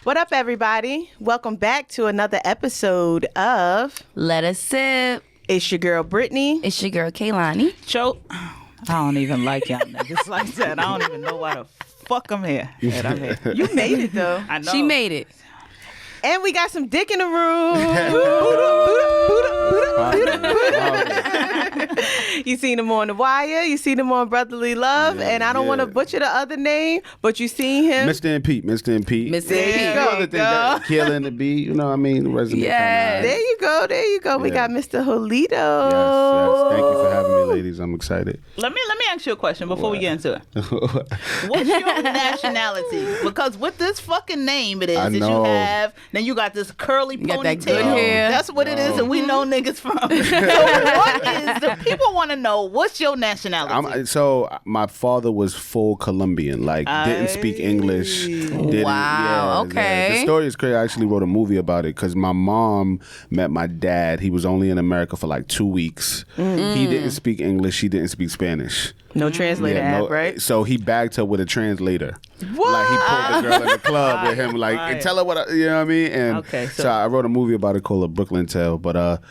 What up, everybody? Welcome back to another episode of Let Us Sip. It's your girl, Brittany. It's your girl, Kaloni. I don't even like y'all niggas like that. I don't even know why the fuck I'm here. And I'm here. You made it, though. I know. She made it. And we got some dick in the room. You seen him on The Wire. You seen him on Brotherly Love. And I don't want to butcher the other name, but you seen him. Mr. and Pete. Mr. and Pete. There you go. Other things that killing the beat, you know what I mean? Resume Yes. There you go. There you go. We got Mr. Julito. Yes. Thank you for having me, ladies. I'm excited. Let me ask you a question before we get into it. What's your nationality? Because with this fucking name it is that you have, then you got this curly got ponytail. that good hair. That's what it is, and we know niggas from. So what is the people want to know? What's your nationality? So my father was full Colombian, like didn't speak English. Wow, okay. The story is crazy. I actually wrote a movie about it because my mom met my dad. He was only in America for like 2 weeks. He didn't speak English. He didn't speak Spanish. No translator app, right? So he bagged her with a translator. What? Like he pulled the girl in the club with him, like, and tell her what, you know what I mean? And so I wrote a movie about it called A Brooklyn Tale. But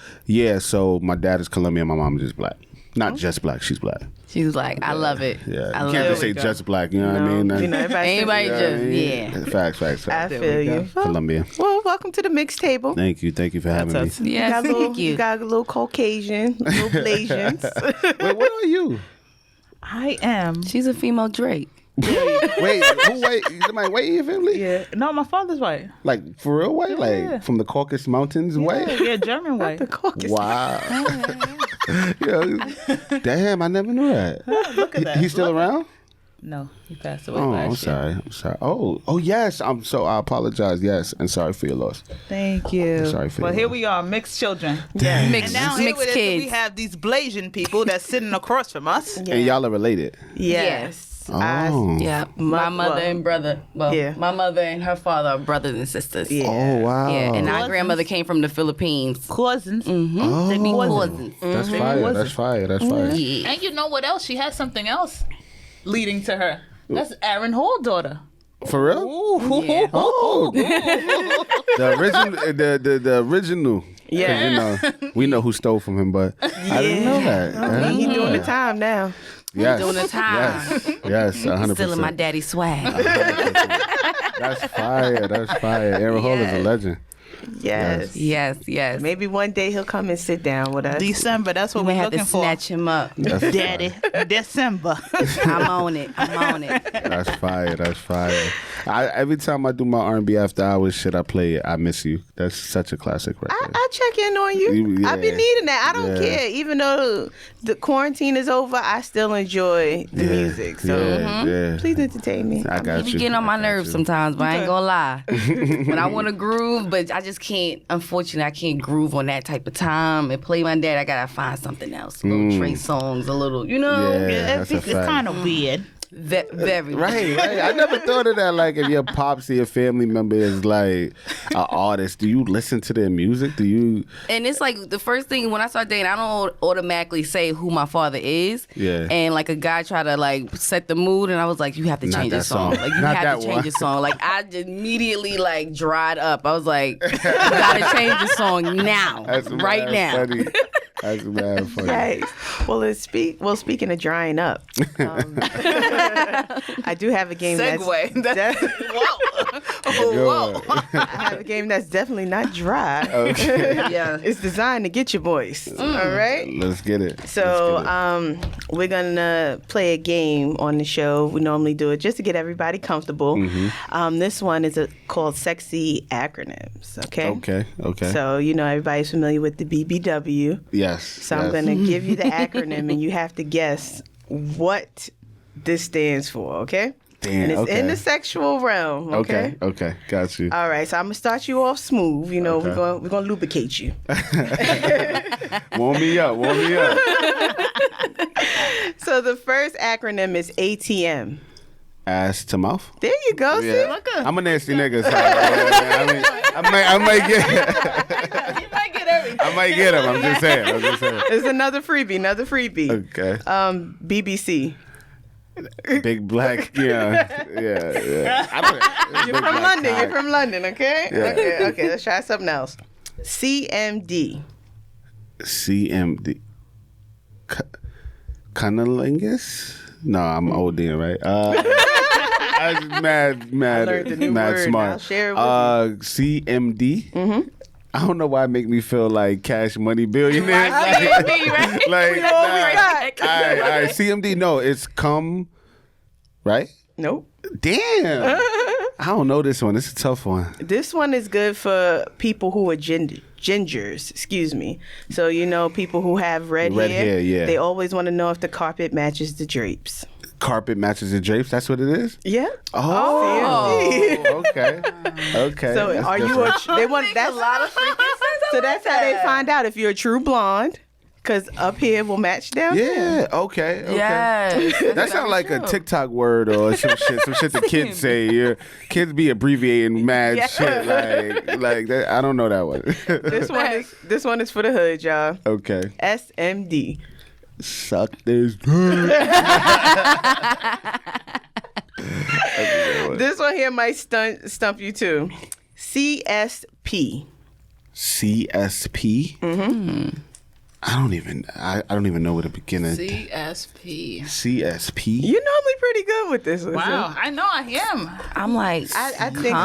so my dad is Colombian, my mom is just black. Not just black, she's black. She was like, I love it. Yeah, I you love can't just it. say just black, you know what I mean? You know, Anybody just, Facts. I feel you. Colombia. Well, welcome to the mix table. Thank you for having me. Yes, thank you. You got a little Caucasian, little Blasians. Wait, what are you? I am. She's a female Drake. Wait, somebody white in your family? Yeah. No, my father's white. Like, for real white? Like, from the Caucasus Mountains white? Yeah, German white. The Caucasian. Wow. Damn, I never knew that. Look at that. He's still around? No, he passed away Oh, last year. I'm sorry. Oh, yes. I apologize. Yes, and sorry for your loss. Thank you. Sorry for Well, your here loss. we are, mixed children. Yeah. Mixed, And now here mixed it is, kids. we have these Blasian people that's sitting across from us. And y'all are related. Yes. Oh. Yeah, my mother and brother. Well, my mother and her father are brothers and sisters. Yeah. Oh, wow. Yeah, and our grandmother came from the Philippines. Cousins. Oh. They be cousins. That's fire. That's fire. Yeah. And you know what else? She has something else leading to her. That's Aaron Hall's daughter. For real? Yeah. Oh. The original. Yeah. 'Cause, we know who stole from him, but I didn't know that. He doing the time now. Yes. Doing the time. Yes, 100%. Stealing my daddy's swag. That's fire. Aaron Hall is a legend. Yes. Yes. Maybe one day he'll come and sit down with us. December, that's what We we're have to looking for. snatch him up. That's Daddy, December. I'm on it. That's fire. Every time I do my R&B after hours shit, I play it. I Miss You. That's such a classic record. I check in on you. Yeah. I be needing that. I don't care. Even though the quarantine is over, I still enjoy the music. So please entertain me. I got He you. be getting on my nerves sometimes, but I ain't gonna lie. When I want to groove, but I just can't. Unfortunately, I can't groove on that type of time and play my dad. I gotta find something else. A little Trey songs, a little, you know. Yeah, that's a It's fact. kind of weird. Very Right. I never thought of that. Like, if your pops or your family member is like an artist, do you listen to their music? Do you? And it's like the first thing when I start dating, I don't automatically say who my father is. Yeah. And like a guy tried to like set the mood, and I was like, you have to Not change that the song. song. Like you Not have that to change one. the song. Like I just immediately like dried up. I was like, you gotta change the song now, That's right mad now. Funny. That's mad funny. Nice. Well, speaking of drying up, I do have a game Segue. that's Whoa. I have a game that's definitely not dry. Okay. Yeah. It's designed to get your voice. All right. Let's get it. So we're gonna play a game on the show. We normally do it just to get everybody comfortable. This one is called Sexy Acronyms. Okay. Okay. So everybody's familiar with the BBW. Yes. So I'm gonna give you the acronym, and you have to guess what this stands for. Okay. Damn, and it's okay. in the sexual realm. Okay. Okay. Got you. All right. So I'm gonna start you off smooth. We're gonna lubricate you. Warm me up. So the first acronym is ATM. Ass to mouth. There you go. See, Yeah. look up. I'm a nasty nigga. So, I might get. You might get everything. I might get him. I'm just saying. It's another freebie. Okay. BBC. Big black, yeah. You're from London. You're from London, okay? Yeah. Okay. Let's try something else. CMD. CMD. Cunnilingus? No, I'm ODing, right? I was mad smart. I'll share it with you. CMD. Mm-hmm. I don't know why it make me feel like Cash Money Billionaire. Right? Like, all right, CMD. No, it's come. Right? Nope. Damn. I don't know this one. It's a tough one. This one is good for people who are gingers. Excuse me. So people who have red hair. Yeah. They always want to know if the carpet matches the drapes. Carpet matches the drapes. That's what it is. Yeah. Oh. Okay. So that's are different. They want that's a lot of So that's how they find out if you're a true blonde. Because up here will match down there. Yeah, okay. Yes. That sounds like a TikTok word or some shit the kids say. Yeah. Kids be abbreviating mad shit like that. I don't know that one. This one is for the hood, y'all. Okay. SMD. Suck this dick. This one here might stump you too. CSP. CSP? Mm-hmm. I don't even know where to begin. CSP. CSP. You're normally pretty good with this one. Wow, I know I am. I'm like, I think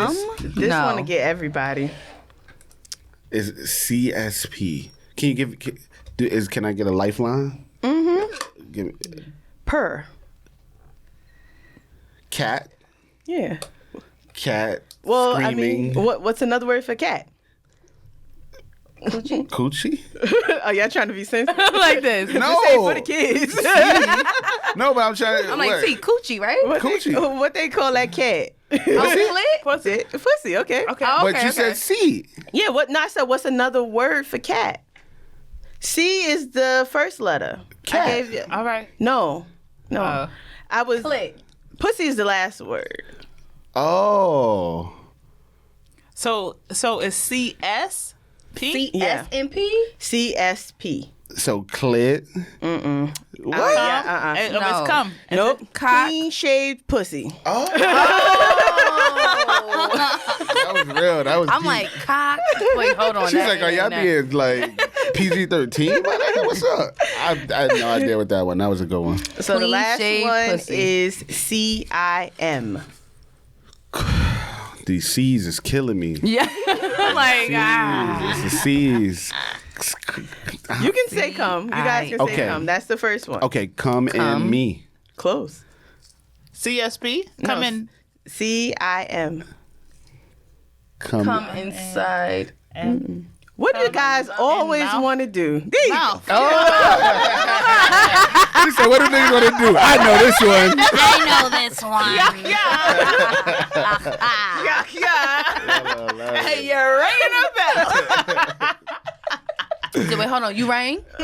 this one to get everybody. Is CSP? Can you can I get a lifeline? Mm-hmm. Give me. Per. Cat. Yeah. Cat. Well, screaming. I mean, what's another word for cat? Coochie? Are y'all trying to be sensitive? like this. No. Say for the kids. No, but I'm trying to. I'm like, see, coochie, right? What they call that cat? Pussy. Pussy. Okay. Oh, but you said C. Yeah. I said, what's another word for cat? C is the first letter. Cat. I gave you. All right. No. I was. Click. Pussy is the last word. Oh. So it's CS? CSMP? CSP. So clit. What? It's come. Nope. Cock. Clean shaved pussy. Oh. That was real. That was I'm deep. like, cock. Wait, hold on. She's like, are y'all being like PG-13? What's up? I had no idea what that one. That was a good one. So the last shaved one pussy. is CIM. These C's is killing me. Yeah. I'm like, It's the C's. You can say come. You guys can say come. That's the first one. Okay, come and me. Close. CSP? Come in. CIM. Come inside. What do you guys always want to do? Mouth. He said, what do niggas want to do? I know this one. I know this one. Hey, you're ringing a bell. So wait, hold on. You rang? I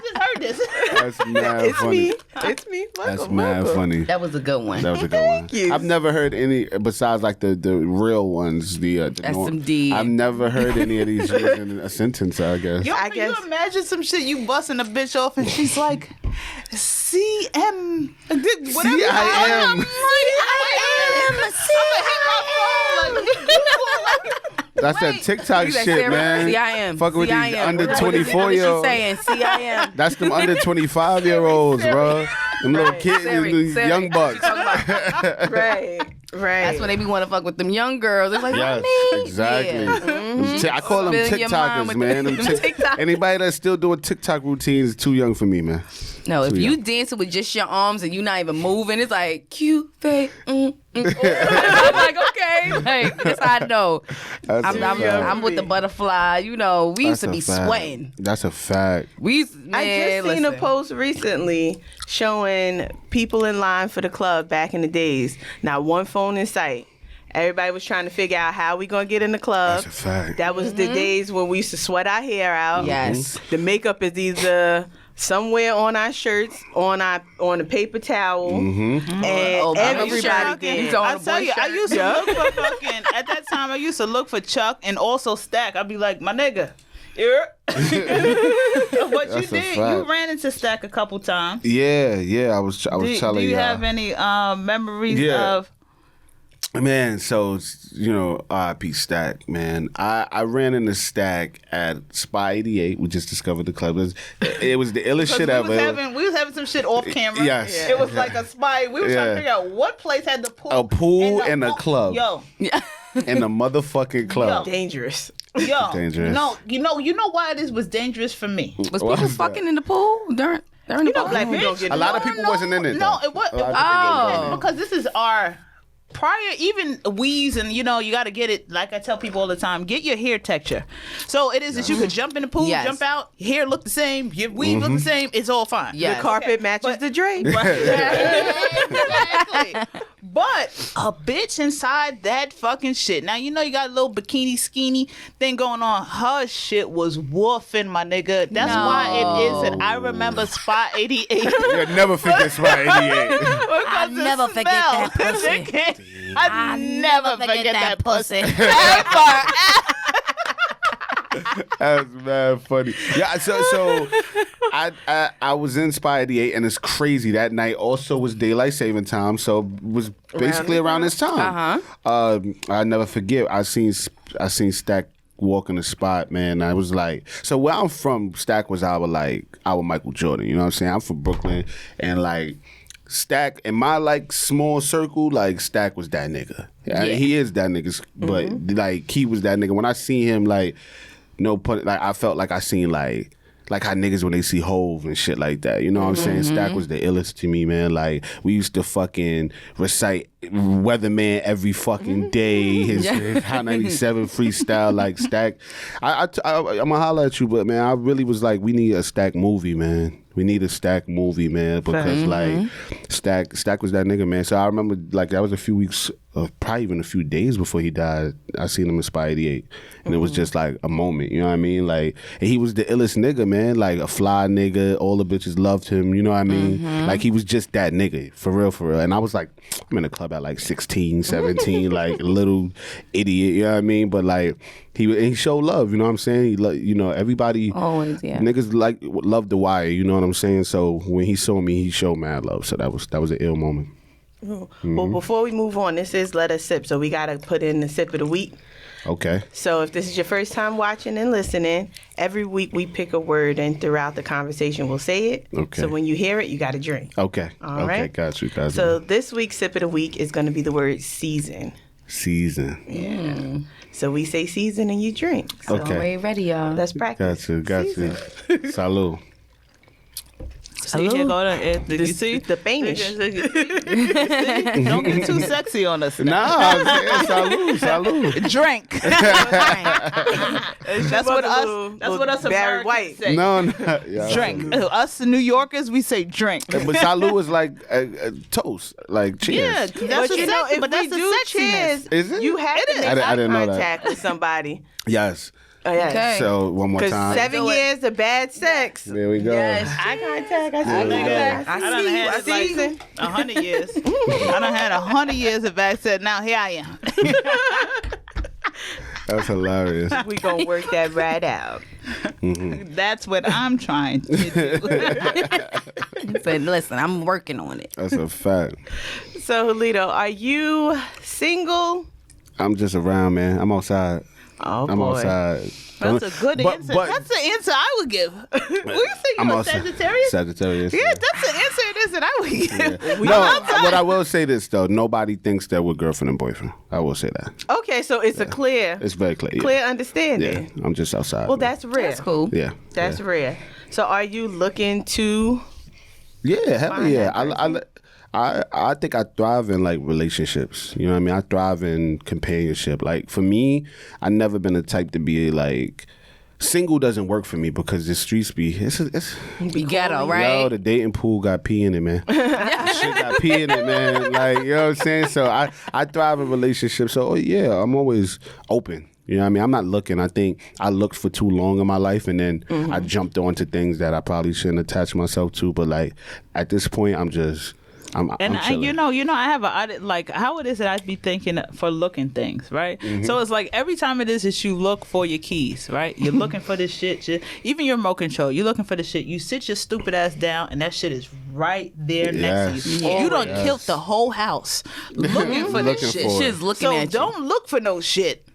just heard this. That's mad funny. It's me. That's mad funny. That was a good one. That was a good one. Thank you. I've never heard any besides like the real ones. The SMD. I've never heard any of these used in a sentence. I guess. Yo, can you imagine some shit you busting a bitch off and she's like, CM. Whatever. CIM. That's that TikTok shit, man. CIM. Fucking with these under 24-year-olds. Saying CIM. That's them under 25-year-olds, bro. Them little kids, them young bucks. Right. That's when they be want to fuck with them young girls. It's like, Yes, mommy. exactly. Yeah. Mm-hmm. I call them Spilling your mind TikTokers, with man. them TikTok. Anybody that's still doing TikTok routines is too young for me, man. No, if Too you young. dancing with just your arms and you not even moving, it's like cute face. I'm like, okay, like that's how I know. I'm with the butterfly. You know, we used to be sweating. That's a fact. I just seen a post recently showing people in line for the club back in the days. Not one phone in sight. Everybody was trying to figure out how we gonna get in the club. That's a fact. That was the days when we used to sweat our hair out. Yes. The makeup is either somewhere on our shirts, on the paper towel, and everybody did. I tell you, I used to look for fucking, at that time I used to look for Chuck and also Stack. I'd be like, my nigga, Yeah. But you did. You ran into Stack a couple times. Yeah. I was telling you. Do you have any memories of? Man, so R.I.P. Stack, man. I ran into Stack at Spy 88. We just discovered the club. It was the illest shit ever. We was having some shit off camera. Yes. It was like a spy. We were trying to figure out what place had the pool. A pool and a club. Yo. In the motherfucking club. Yo. Dangerous. Yo. Dangerous. No, you know why this was dangerous for me? Was people fucking in the pool during the pool? Black people don't get a lot of people wasn't in it. No, though. it was because this is our prior, even weaves, and you got to get it. Like I tell people all the time, get your hair texture. So it is that you could jump in the pool, jump out, hair look the same, your weave look the same. It's all fine. The carpet matches the drape. Exactly. But a bitch inside that fucking shit. Now you got a little bikini skinny thing going on. Her shit was woofing, my nigga. That's why it is that I remember Spot 88. You'll never forget Spot 88. I'll never forget that pussy. I never forget that pussy. Ever. That's mad funny. Yeah, so I was in Spy 88, and it's crazy. That night also was daylight saving time, so it was basically around this time. I never forget. I seen Stack walk in the spot, man. I was like, so where I'm from, Stack was our Michael Jordan. You know what I'm saying? I'm from Brooklyn, and like Stack in my small circle, Stack was that nigga. Yeah. He is that nigga, but he was that nigga. When I seen him, I felt like I seen like how niggas when they see Hove and shit like that. You know what I'm saying? Stack was the illest to me, man. Like, we used to fucking recite Weatherman every fucking day. His High 97 freestyle, like Stack. I'm gonna holler at you, but man, I really was like, we need a Stack movie, man. We need a Stack movie, man, because Stack was that nigga, man. So I remember that was a few weeks, probably even a few days before he died. I seen him in Spy 88, and it was just like a moment. You know what I mean? Like, and he was the illest nigga, man. Like a fly nigga. All the bitches loved him. You know what I mean? Like he was just that nigga, for real. And I was like, I'm in the club at 16, 17, like a little idiot. You know what I mean? But he showed love. You know what I'm saying? He everybody. Always, yeah. Niggas love The Wire. You know what I'm saying? So when he saw me, he showed mad love. So that was an ill moment. Well, before we move on, this is Let Us Sip, so we got to put in the sip of the week. Okay. So if this is your first time watching and listening, every week we pick a word, and throughout the conversation we'll say it. Okay. So when you hear it, you got to drink. Okay. All right? Got you. So this week's sip of the week is going to be the word season. Season. Yeah. So we say season and you drink. So okay. Ready, y'all. Let's practice. Got you. Salud. See, here go you see the Spanish. Don't get too sexy on us. Nah, salud. Drink. That's what us Barry Americans White say. No. Yeah, drink. Us New Yorkers, we say drink. But salud is like a toast, like cheers. Yeah, that's if we do cheers, is it? You have to make eye contact with somebody. Yes. Oh, yes. Okay. So one more time. 7 years of bad sex. There we go. Yes. Eye contact. I see you. 100 years. I done had 100 years of bad sex. Now here I am. That's hilarious. We gonna work that right out. That's what I'm trying to do. But listen, I'm working on it. That's a fact. So, Julito, are you single? I'm just around, man. I'm outside. Oh, I'm boy. outside. That's a good answer. That's the answer I would give. What you think? You a Sagittarius? Sagittarius. Yeah, that's the answer it is that I would give. Yeah. But I will say this, though. Nobody thinks that we're girlfriend and boyfriend. I will say that. Okay, so it's a clear. It's very clear. Clear understanding. Yeah, I'm just outside. Well, that's rare. That's cool. Yeah. That's rare. So are you looking to... Yeah, hell yeah. I think I thrive in relationships. You know what I mean? I thrive in companionship. Like for me, I've never been the type to be single doesn't work for me because the streets it's ghetto, right? Yo, the dating pool got pee in it, man. Shit got pee in it, man. You know what I'm saying? So I thrive in relationships. So yeah, I'm always open. You know what I mean? I'm not looking. I think I looked for too long in my life, and then I jumped onto things that I probably shouldn't attach myself to. But at this point, I'm just I'm chilling. I have like how it is that I be thinking for looking things, right? Mm-hmm. So it's like every time it is that you look for your keys, right? You're looking for this shit, even your remote control. You're looking for the shit. You sit your stupid ass down, and that shit is right there next to you. You done killed the whole house looking for this shit. Shit's looking at you. So don't look for no shit.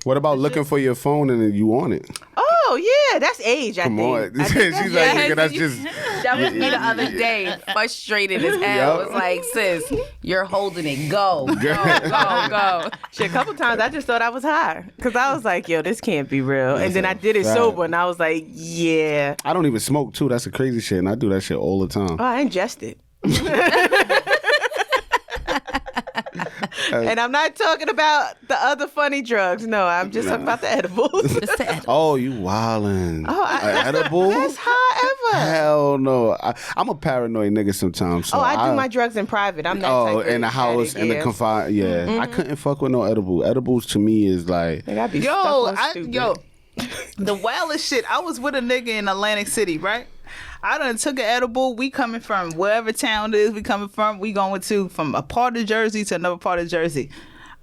What about looking for your phone and then you on it? Oh yeah, that's age. I think. On. She's like, nigga, that's just. That was me the other day, frustrated as hell. It was like, sis, you're holding it. Go. Shit, a couple times I just thought I was high because I was like, yo, this can't be real. And then I did it sober, and I was like, yeah. I don't even smoke too. That's the crazy shit, and I do that shit all the time. Oh, I ingest it. And I'm not talking about the other funny drugs. No, I'm just talking about the edibles. Oh, you wildin'. Edible? That's high ever. Hell no. I'm a paranoid nigga sometimes. So I do my drugs in private. I'm that type of in the house, in the confined. Yeah. Mm-hmm. I couldn't fuck with no edible. Edibles to me is like... the wildest shit. I was with a nigga in Atlantic City, right? I done took an edible. We coming from wherever town it is we coming from. We going from a part of Jersey to another part of Jersey.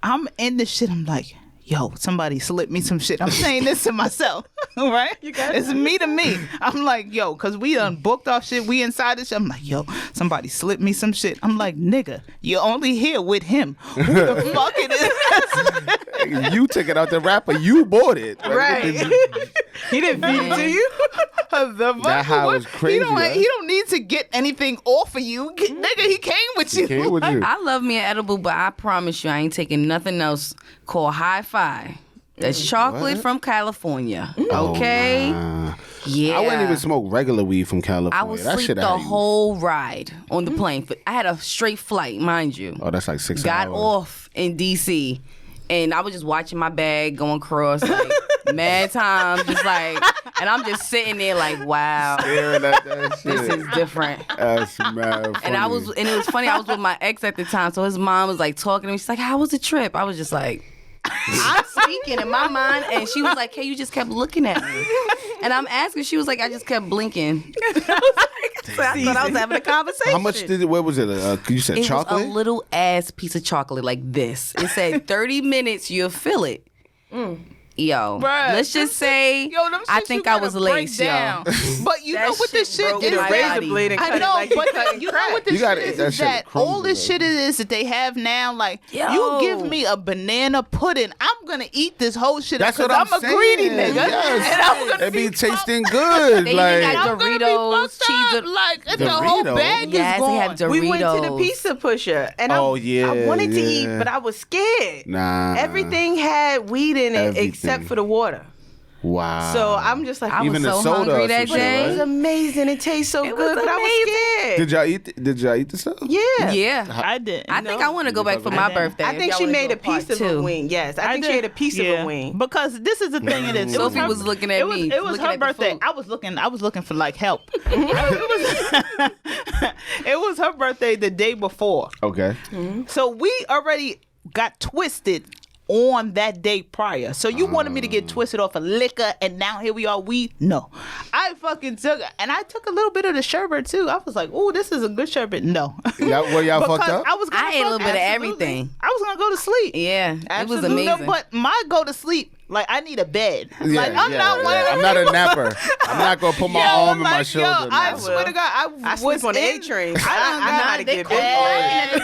I'm in this shit. I'm like, yo, somebody slipped me some shit. I'm saying this to myself, right? It's me to me. I'm like, yo, because we done booked off shit. We inside this shit. I'm like, yo, somebody slipped me some shit. I'm like, nigga, you're only here with him. Who the fuck it is? You took it out the wrapper. You bought it. Right. He didn't feed it to you? That how was crazy. He don't need to get anything off of you. Nigga, he came with you. I love me an edible, but I promise you I ain't taking nothing else called Hi-Fi. That's chocolate from California. Okay? Nah. Yeah. I wouldn't even smoke regular weed from California. I would sleep the whole ride on the plane. I had a straight flight, mind you. Oh, that's like 6 hours. Got off in D.C. and I was just watching my bag going across like mad times, just like, and I'm just sitting there like, wow, staring at that shit. This is different. That's mad funny. And it was funny. I was with my ex at the time, so his mom was like talking to me. She's like, "How was the trip?" I was just like, I'm speaking in my mind, and she was like, "Hey, you just kept looking at me," and I'm asking. She was like, "I just kept blinking." So I thought I was having a conversation. How much did it? What was it? You said chocolate? It was a little ass piece of chocolate like this. It said 30 minutes, you'll feel it. Yo, bruh, let's just say I think I was laced, yo. But you know what this shit is? Razor blade and I know, but you know what this shit is that all this shit is that they have now. Like, you give me a banana pudding, I'm gonna eat this whole shit. That's what I'm a greedy nigga. Yes. And I'm gonna it be tasting good. They like got Doritos, cheese, like the whole bag is yes, gone. They have Doritos. We went to the pizza pusher, and I wanted to eat, but I was scared. Nah, everything had weed in it except for the water. Wow. So I'm just like, I was so hungry that day. It was amazing. It tastes so good, but I was scared. Did y'all eat the stuff? Yeah. I did. I think I want to go back for my birthday. I think she made a piece of a wing. Yes, I think she had a piece of a wing. Because this is the thing. It is. Sophie was looking at me. It was her birthday. I was looking for like help. It was her birthday the day before. Okay. So we already got twisted on that day prior. So you wanted me to get twisted off of liquor, and now here we are, no. I fucking took, and I took a little bit of the sherbet too. I was like, ooh, this is a good sherbet. No. Were y'all fucked up? I ate a little bit of everything. I was going to go to sleep. Yeah. It was amazing. But my go to sleep, like, I need a bed. Like, I'm not a napper. I'm not going to put my arm in my shoulder. I swear to God, I sleep on the A train. I know how to get bed.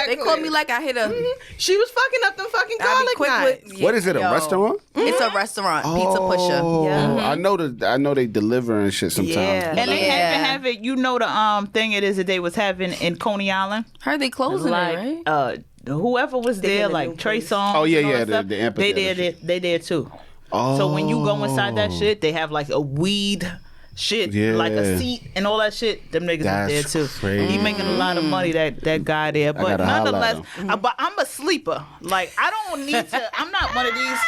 They called me like I hit a... She was fucking up them fucking garlic knives. What is it, a restaurant? It's a restaurant, Pizza Pusher. Yeah. I know they deliver and shit sometimes. Yeah. And they have it, you know the thing it is that they was having in Coney Island? Heard they closing it, right? Whoever was there, like Trey Songz. Oh yeah, the amphitheater. They there too. Oh. So when you go inside that shit, they have like a weed shit, like a seat and all that shit. Them niggas is there too. Crazy. He making a lot of money, that guy there. But nonetheless, but I'm a sleeper. Like, I don't need to. I'm not one of these.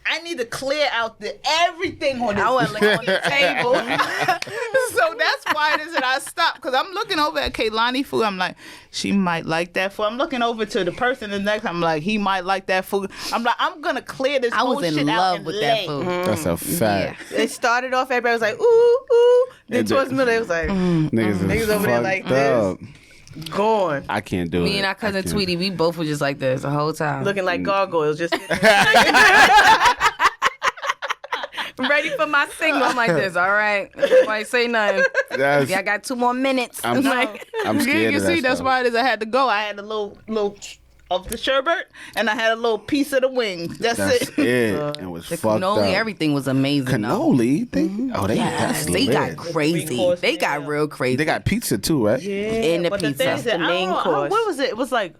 I need to clear out everything on on the table. So that's why it is that I stopped, because I'm looking over at Kaloni food. I'm like, she might like that food. I'm looking over to the person the next. I'm like, he might like that food. I'm like, I'm gonna clear this whole shit out. I was in love with that food. That's a fact. Yeah. It started off, everybody was like, ooh, ooh. Then towards the middle, it was like, niggas over there like this. Gone. I can't do it. Me and our cousin Tweety, we both were just like this the whole time. Looking like gargoyles. Just ready for my signal. I'm like this. All right. Nobody say nothing. That's, Yeah, I got 2 more minutes. I'm like, scared You of that see, that's stuff. why it is I had to go. I had a little of the sherbet, and I had a little piece of the wings. That's That's it. it. It was the fucked cannoli, up. everything was amazing. Cannoli? They Yes, got they got lit. crazy. Three-course They got meal. real crazy. They got pizza too, right? In the but pizza. The thing is that, The I main don't know, course. what was it? It was like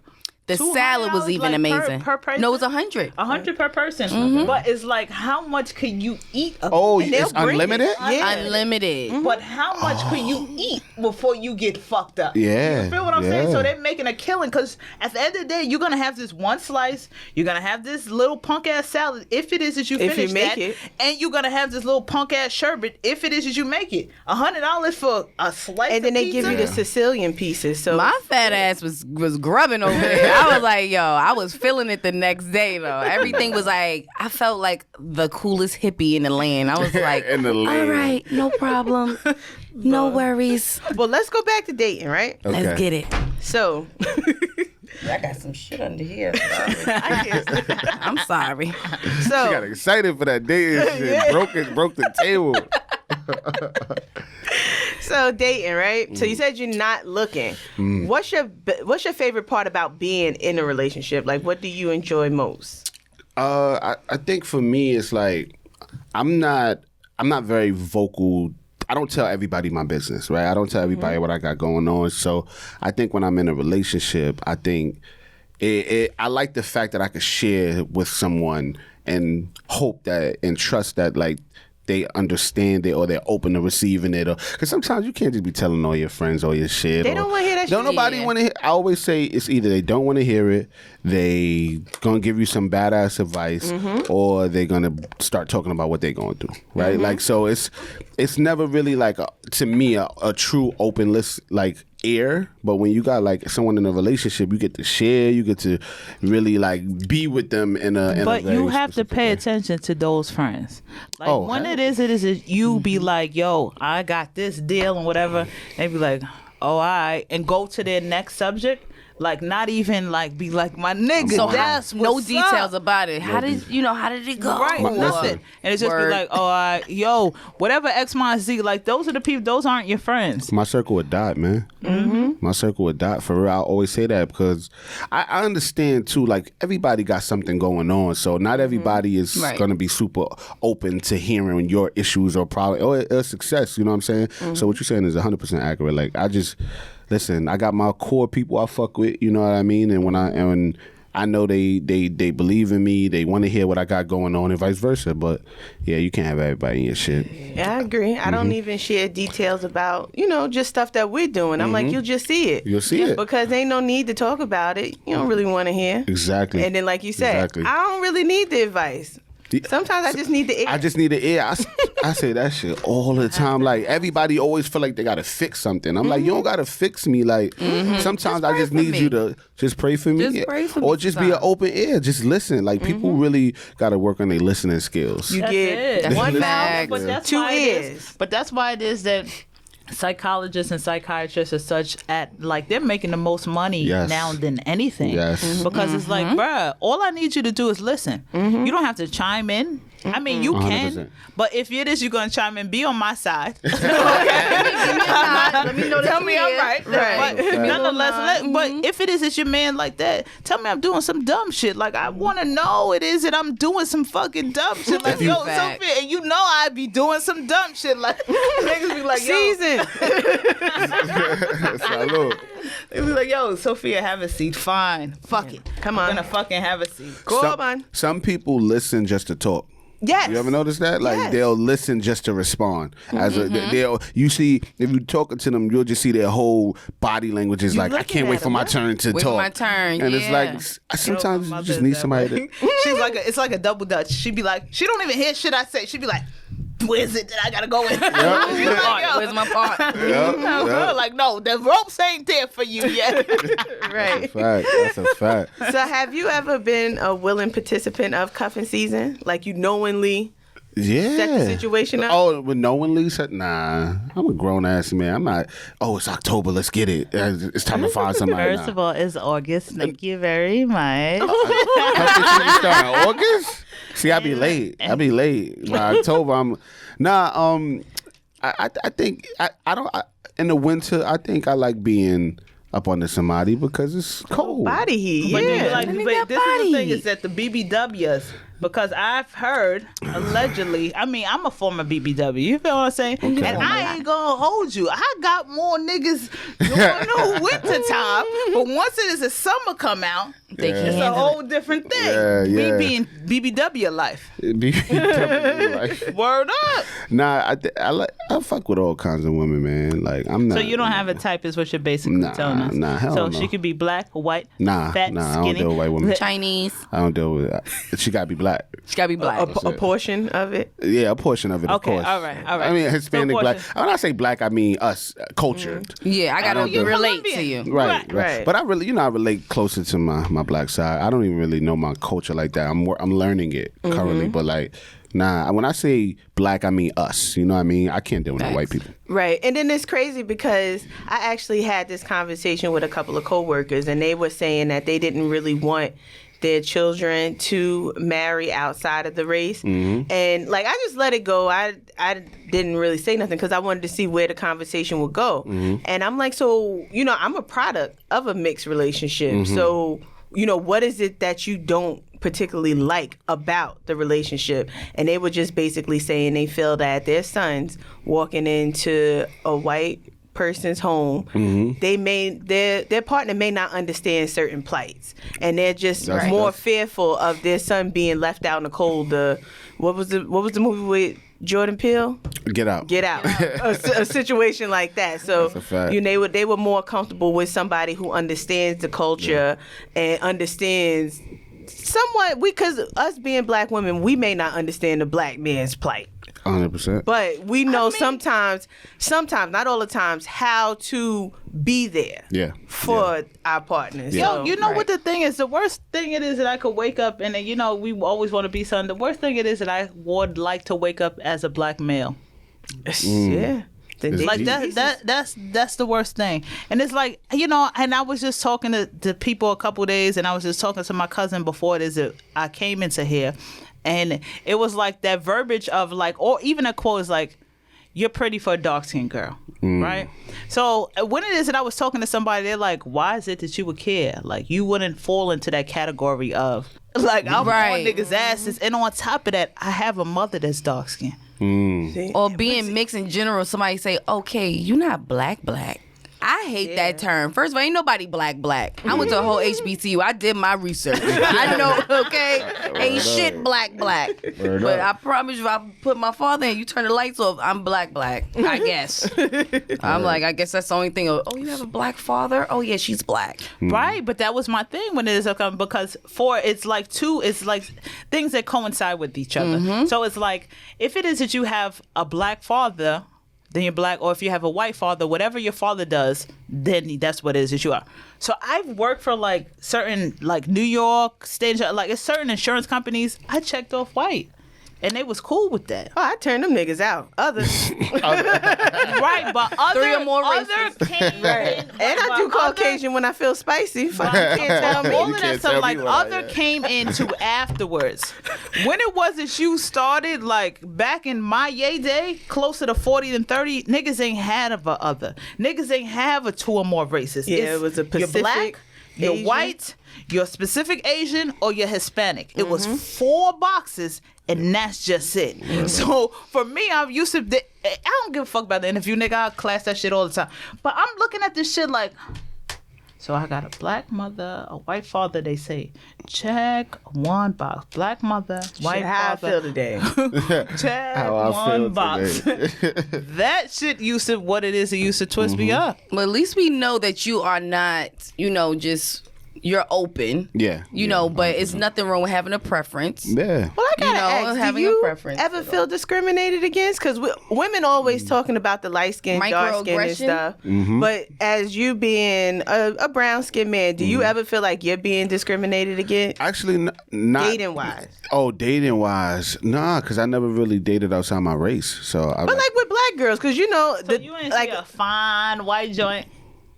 The salad was $200, even like, amazing. per person? No, it was 100. 100 per person. But it's like, how much could you eat? Oh, And they'll it's bring it. unlimited? Yeah. Unlimited. But how much could you eat before you get fucked up? Yeah, You feel what I'm saying? yeah. So they're making a killing because at the end of the day, you're going to have this one slice. You're going to have this little punk ass salad if it is that you If you finish make that. it. And you're going to have this little punk ass sherbet if it is that you make it. $100 for a slice And then of they pizza? give you the Sicilian pieces. So My fat ass was grubbing over there. I was like, yo, I was feeling it the next day though. Everything was like, I felt like the coolest hippie in the land. I was like, In the land. all right, no problem, no worries. well, let's go back to dating, right? Okay. Let's get it. So I got some shit under here. I guess, I'm sorry. She got so excited for that day and shit. Broke the table. so dating, right? So you said you're not looking. What's your favorite part about being in a relationship? Like, what do you enjoy most? I think for me, it's like I'm not very vocal. I don't tell everybody my business, right? I don't tell everybody what I got going on. So I think when I'm in a relationship, I think I like the fact that I could share with someone and hope that and trust that like they understand it or they're open to receiving it. Because sometimes you can't just be telling all your friends all your shit. They don't wanna hear that Don't shit. nobody Yeah. want to hear. I always say it's either they don't want to hear it, they gonna give you some badass advice, or they're gonna start talking about what they're going through, right? Like, so it's never really like to me a true open list like ear. But when you got like someone in a relationship, you get to share, you get to really like be with them in a. But in a very you have to specific pay way. attention to those friends. Like Oh, when hell. it is you be like, yo, I got this deal and whatever. They be like, oh, all right, and go to their next subject. Like not even like be like my nigga. So That's no what's details up. about it. How did it go? Right, nothing. And it's just Word. be like, oh, yo, whatever X, Y, Z. Like those are the people. Those aren't your friends. My circle would die, man. My circle would die. For real, I always say that because I understand too. Like everybody got something going on, so not everybody is Right. gonna be super open to hearing your issues or problem or success. You know what I'm saying? So what you're saying is 100% accurate. Like I just listen. I got my core people I fuck with. You know what I mean? And when I know they believe in me, they want to hear what I got going on, and vice versa. But yeah, you can't have everybody in your shit. Yeah, I agree. I don't even share details about, just stuff that we're doing. I'm like, you'll just see it. You'll see it. Because ain't no need to talk about it. You don't really want to hear. Exactly. And then, like you said, Exactly. I don't really need the advice. Sometimes I just need the ear. I just need to ear. I say that shit all the time. Like everybody always feel like they gotta fix something. I'm like, you don't gotta fix me. Like sometimes I just for need me. you to just pray for me, Just pray for me or just be an sometimes. open ear. Just listen. Like people really gotta work on their listening skills. You That's get it. That's one a mouth, fact. But that's two why it is- ears. But that's why it is that psychologists and psychiatrists are such they're making the most money Yes. now than anything. Yes. Because it's like, bruh, all I need you to do is listen. You don't have to chime in. I mean, you can, 100%. but if it is you're gonna chime in, be on my side. Let me know Tell me I'm right. Right. But nonetheless, but if it is it's your man like that, tell me I'm doing some dumb shit. Like I want to know it is that I'm doing some fucking dumb shit. Like yo, Fact. Sophie, and you know I be doing some dumb shit. Like niggas be like, yo, Season. Salud. they be like, yo, Sophia, have a seat. Fine, fuck it. Come I'm on. gonna fucking have a seat. Go Some, on. some people listen just to talk. Yes. You ever notice that? Like Yes. they'll listen just to respond. As you see, if you talking to them, you'll just see their whole body language is like, I looking can't wait at for them, my yeah. turn to Wait for talk. my turn, And it's yeah. like sometimes you just need somebody to. She's like, it's like a double dutch. She'd be like, she don't even hear shit I say. She'd be like, where's it that I gotta go in? She's like, yo. Where's my part? No, girl, like, no, the ropes ain't there for you yet. Right. Fact. That's a fact. So have you ever been a willing participant of cuffing season? Like you knowingly set the situation up? Oh, with knowingly set? Nah, I'm a grown ass man. I'm not. Oh, it's October. Let's get it. It's time to find somebody. First of all, it's August. Thank you very much. You start in August? See, I be late. By October, I think I don't. In the winter, I think I like being up under somebody because it's cold. Body heat. But Yeah. this is the thing is that the BBWs, because I've heard allegedly, I mean, I'm a former BBW, you feel what I'm saying? Okay. And I ain't gonna hold you. I got more niggas during the winter time, but once it is a summer come out, it's a whole different thing. Me being BBW life. BBW life. Word up. Nah, I fuck with all kinds of women, man. Like I'm not. So you don't have a type, is what you're basically telling us. Nah, hell so no. she could be black, white, fat, I skinny. don't deal with white women. Chinese. I don't deal with that. She gotta be black. She gotta be black. A portion of it. Yeah, a portion of it. Okay, of course. all right. I mean, Hispanic, black. When I say black, I mean us, cultured. Yeah, I gotta relate to you. Right. But I really, I relate closer to my black side. I don't even really know my culture like that. I'm learning it currently, but like. Nah, when I say black, I mean us. You know what I mean? I can't deal with no white people. Right. And then it's crazy because I actually had this conversation with a couple of coworkers, and they were saying that they didn't really want their children to marry outside of the race. Mm-hmm. And like, I just let it go. I didn't really say nothing because I wanted to see where the conversation would go. Mm-hmm. And I'm like, so, I'm a product of a mixed relationship. Mm-hmm. So, what is it that you don't particularly like about the relationship? And they were just basically saying they feel that their sons walking into a white person's home, their partner may not understand certain plights, and they're just more fearful of their son being left out in the cold. What was the movie with Jordan Peele? Get Out. a situation like that. So they were more comfortable with somebody who understands the culture and understands somewhat, because us being black women, we may not understand the black man's plight. 100%. But we know sometimes, not all the times, how to be there for our partners. Yo, what the thing is? The worst thing it is that I could wake up and, we always want to be something. The worst thing it is that I would like to wake up as a black male. Yeah. Like that's the worst thing. And it's like, and I was just talking to people a couple days, and I was just talking to my cousin before I came into here, and it was like that verbiage of like, or even a quote is like, "You're pretty for a dark-skinned girl," right? So when it is that I was talking to somebody, they're like, "Why is it that you would care? Like, you wouldn't fall into that category of like, I'm on niggas' asses, and on top of that, I have a mother that's dark-skinned." Or being mixed in general, somebody say, okay, you not black. I hate that term. First of all, ain't nobody black. I went to a whole HBCU. I did my research. I know, okay? Ain't shit black. But I promise you, if I put my father in, you turn the lights off, I'm black, I guess. I'm like, I guess that's the only thing. Oh, you have a black father? Oh, yeah, she's black. Right, but that was my thing when it is because it's like things that coincide with each other. Mm-hmm. So it's like, if it is that you have a black father, then you're black, or if you have a white father, whatever your father does, then that's what it is that you are. So I've worked for like certain like New York State, like it's certain insurance companies. I checked off white, and they was cool with that. Oh, I turned them niggas out. Others, right? But three or more races. Came in, and I do Caucasian when I feel spicy. Fuck, you can't tell me. All of that stuff, like other came into afterwards. When it was that you started, like back in my yay day, closer to 40 than 30, niggas ain't had a other. Niggas ain't have a two or more races. Yeah, it was a Pacific, you're black, you're Asian, white, you're Pacific Asian, or you're Hispanic. It was 4 boxes. And that's just it. Mm-hmm. So for me, I'm used to. I don't give a fuck about the interview, nigga. I class that shit all the time. But I'm looking at this shit like, so I got a black mother, a white father. They say, check one box. Black mother, white how father. I feel today. Check one box. That shit used to what it is. It used to twist me up. But at least we know that you are not, just you're open. Yeah. You know, but it's nothing wrong with having a preference. Yeah. Well, I gotta ask, having do you a preference. ever feel discriminated against? Because women always talking about the light skin, dark skin and stuff. But as you being a brown skinned man, do you ever feel like you're being discriminated against? Actually, not dating wise. Oh, dating wise, nah, because I never really dated outside my race. So, but like with black girls, because you know, So you ain't see a fine white joint.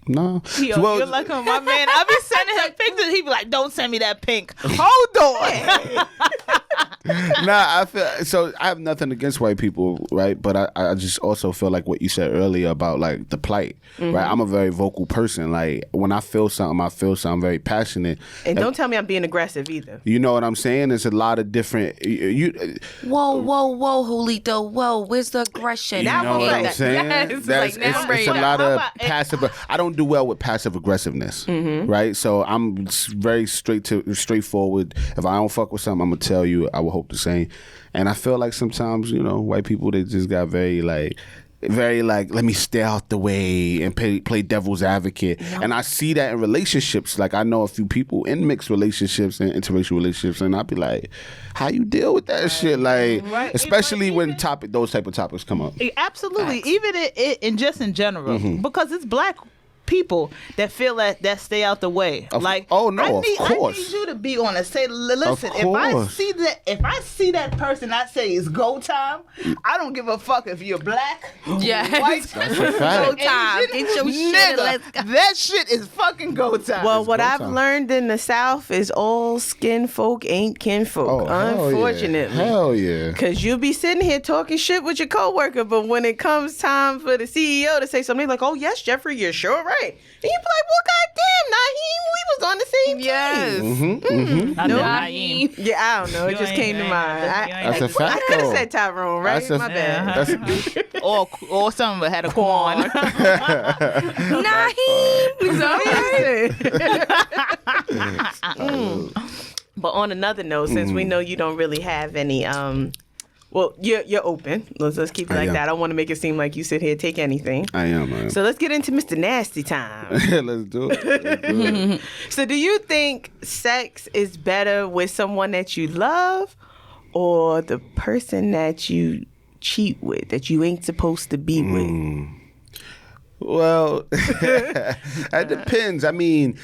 no. Yo, you're like my man. I be sending him pictures. He be like, "Don't send me that pink." Hold on. Nah, I have nothing against white people, right? But I just also feel like what you said earlier about like the plight, right? I'm a very vocal person. Like when I feel something, I'm very passionate. And don't tell me I'm being aggressive either. You know what I'm saying? There's a lot of different. Whoa, Julito. Whoa, where's the aggression? You know what I'm saying? Yes, It's a lot of passive. I don't do well with passive aggressiveness, right? So I'm very straightforward. If I don't fuck with something, I'm gonna tell you. I will hope the same. And I feel like sometimes, you know, white people, they just got very like, let me stay out the way and play devil's advocate. No. And I see that in relationships. Like I know a few people in mixed relationships and interracial relationships, and I'd be like, how you deal with that shit? Like, especially when those type of topics come up. Absolutely. Facts. Even in just in general, because it's black people that feel that stay out the way. Of course. I need you to be on a say. Listen, if I see that person, I say it's go time. I don't give a fuck if you're black, white. That's a fact. Go time. Get your shit. Let's go. That shit is fucking go time. Well, what I've learned in the South is all skin folk ain't kin folk. Unfortunately. Hell yeah. Because you'll be sitting here talking shit with your coworker, but when it comes time for the CEO to say something like, "Oh yes, Jeffrey, you're sure right." And you be like, well, goddamn, Naheem, we was on the same team. Yes. Naheem. Yeah, I don't know. It just came to mind. That's a fact. I could have said Tyrone, right? My bad. Or someone had a Quan. Naheem. But on another note, since we know you don't really have any well, you're open. Let's keep it like that. I don't want to make it seem like you sit here take anything. I am. So let's get into Mr. Nasty time. Let's do it. So do you think sex is better with someone that you love or the person that you cheat with, that you ain't supposed to be with? Well, that depends. I mean...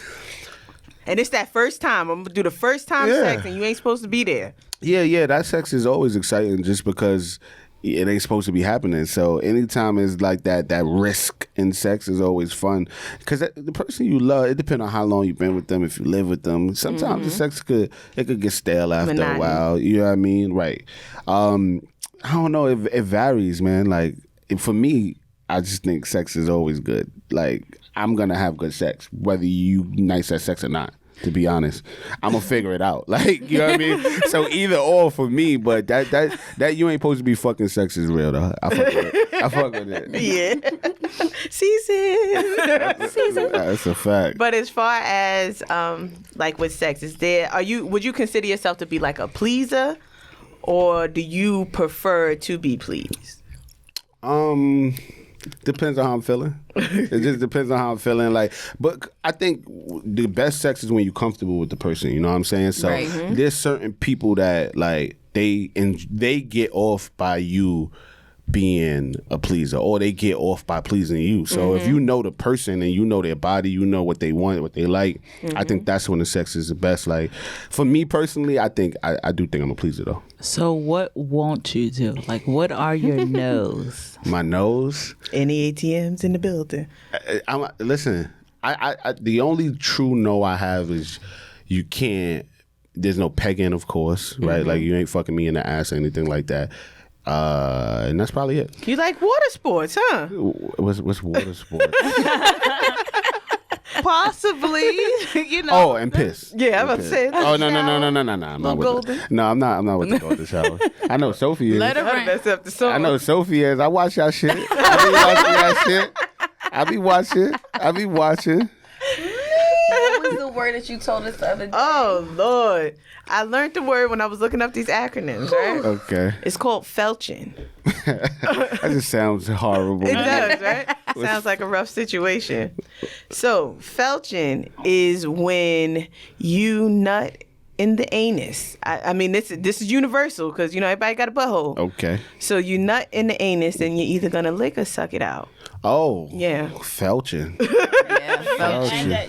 And it's that first time. I'm going to do the first time sex and you ain't supposed to be there. Yeah, that sex is always exciting just because it ain't supposed to be happening. So anytime it's like that risk in sex is always fun. Because the person you love, it depends on how long you've been with them, if you live with them. Sometimes the sex could get stale after a while. You know what I mean? Right. I don't know. It varies, man. Like, for me, I just think sex is always good. Like, I'm going to have good sex, whether you nice at sex or not. To be honest, I'm gonna figure it out. Like, you know what I mean? So either or for me, but that you ain't supposed to be fucking sex is real though. I fuck with it. Yeah. Season. That's a fact. But as far as like with sex, would you consider yourself to be like a pleaser, or do you prefer to be pleased? Depends on how I'm feeling. It just depends on how I'm feeling. Like, but I think the best sex is when you're comfortable with the person. You know what I'm saying? So there's certain people that like they get off by you being a pleaser, or they get off by pleasing you. So if you know the person and you know their body, you know what they want, what they like, I think that's when the sex is the best. Like, for me personally, I think I do think I'm a pleaser though. So what won't you do? Like, what are your no's? My nose? Any ATMs in the building? Listen, I the only true no I have is you can't. There's no pegging, of course, right? Like, you ain't fucking me in the ass or anything like that. And that's probably it. You like water sports, huh? What's water sports? Possibly, you know. Oh, and piss. Yeah, I'm about to say. Oh, no. I'm not with that. No, I'm not with the golden shower. I know Sophy is. Let her mess up the song. I know Sophy is. I watch y'all shit. I be watching. What was the word that you told us the other day? Oh, Lord. I learned the word when I was looking up these acronyms, right? Okay. It's called felching. That just sounds horrible. It does, right? Sounds like a rough situation. So, felching is when you nut in the anus. I mean, this is universal because, everybody got a butthole. Okay. So, you nut in the anus and you're either going to lick or suck it out. Oh. Yeah. Felching.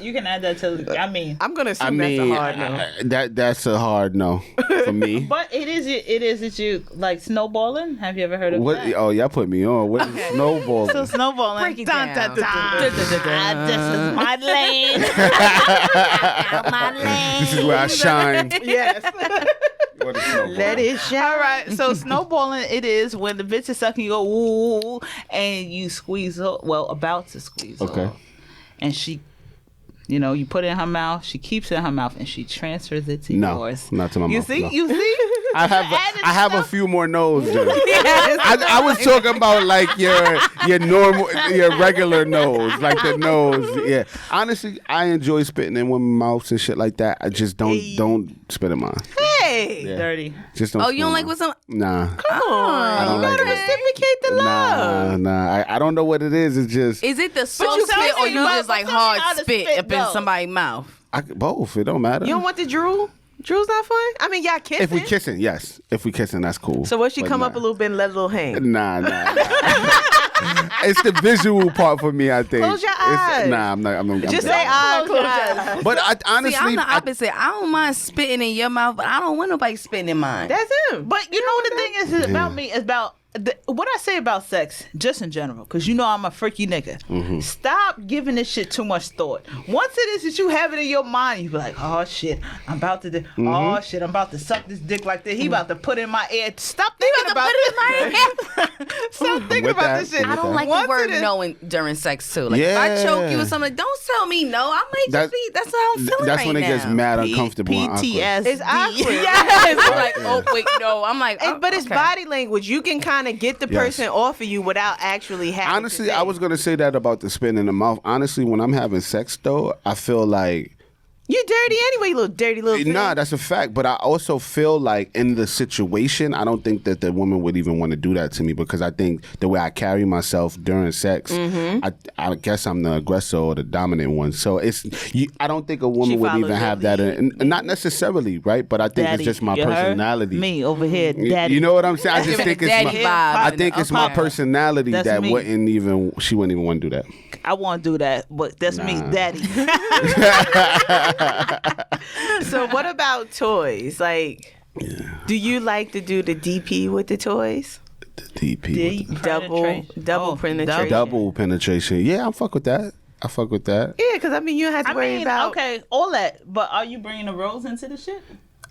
You can add that to. I'm gonna assume that's a hard no. That's a hard no for me. But it is you like snowballing. Have you ever heard of What? that? Oh, y'all put me on. What is snowballing? So snowballing. Break it down. This is my lane. My lane. This is where I shine. Yes. What is snowballing? Let it shine. All right, so snowballing it is when the bitch is sucking, you go ooh, and you squeeze her, about to squeeze Okay. her. And she, you put it in her mouth, she keeps it in her mouth, and she transfers it to yours. Not to my mouth. You see? No. You see? I have a few more no's. I was talking about like your normal, your regular nose, like the nose. Yeah. Honestly, I enjoy spitting in women's mouths and shit like that. I just don't spit in mine. Hey. Yeah. Dirty. Just don't. Oh, you don't like with some? Nah. Come on. don't You like gotta it. reciprocate the love. Nah. I don't know what it is. It's just Is it the soft you spit tell or me you about- just like tell me how hard to spit spit, up in though. somebody's mouth? both. It don't matter. You don't want the drool? Drool's not fun? I mean, y'all kissing. If we kissing, yes. If we kissing, that's cool. So what she But come nah. up a little bit and let a little hang? Nah. It's the visual part for me, I think. Close your eyes. I'm Just good. say I Close your close. But honestly, See, I'm the opposite. I don't mind spitting in your mouth, but I don't want nobody spitting in mine. That's him. But you know what the thing is about me is about what I say about sex, just in general, because I'm a freaky nigga. Mm-hmm. Stop giving this shit too much thought. Once it is that you have it in your mind, you be like, oh shit, I'm about to oh shit, I'm about to suck this dick like this. He about to put it in my ear. Stop thinking about it. Stop thinking With about that, this shit. I don't like Once the word it is- no during sex too. Like if Yeah. I choke you or something, like, don't tell me no. I might just be. That's how I'm feeling That's right when it now. gets mad uncomfortable and awkward. PTSD. It's awkward. Yes. I'm like, oh wait, no. I'm like, oh, But it's okay. body language. You can kind of get the person off of you without actually having Honestly, to say I was gonna say that about the spin in the mouth. Honestly, when I'm having sex though, I feel like you dirty anyway, you little dirty little thing. nah, that's a fact. But I also feel like in the situation, I don't think that the woman would even want to do that to me because I think the way I carry myself during sex, I guess I'm the aggressor or the dominant one. So I don't think a woman would follows even your have that. lead. Not necessarily, right? But I think Daddy, it's just my you heard? personality. Me over here, daddy. You know what I'm saying? I just Giving think a it's daddy my, vibe. I think it's my Okay. personality That's that me. she wouldn't even want to do that. I want to do that, but that's me, Nah. daddy. So what about toys? Like, do you like to do the DP with the toys? DP. with the- Double penetration. Double penetration. Yeah, I fuck with that. Yeah, because I mean, you don't have to worry about. okay, all that, but are you bringing the rose into the shit?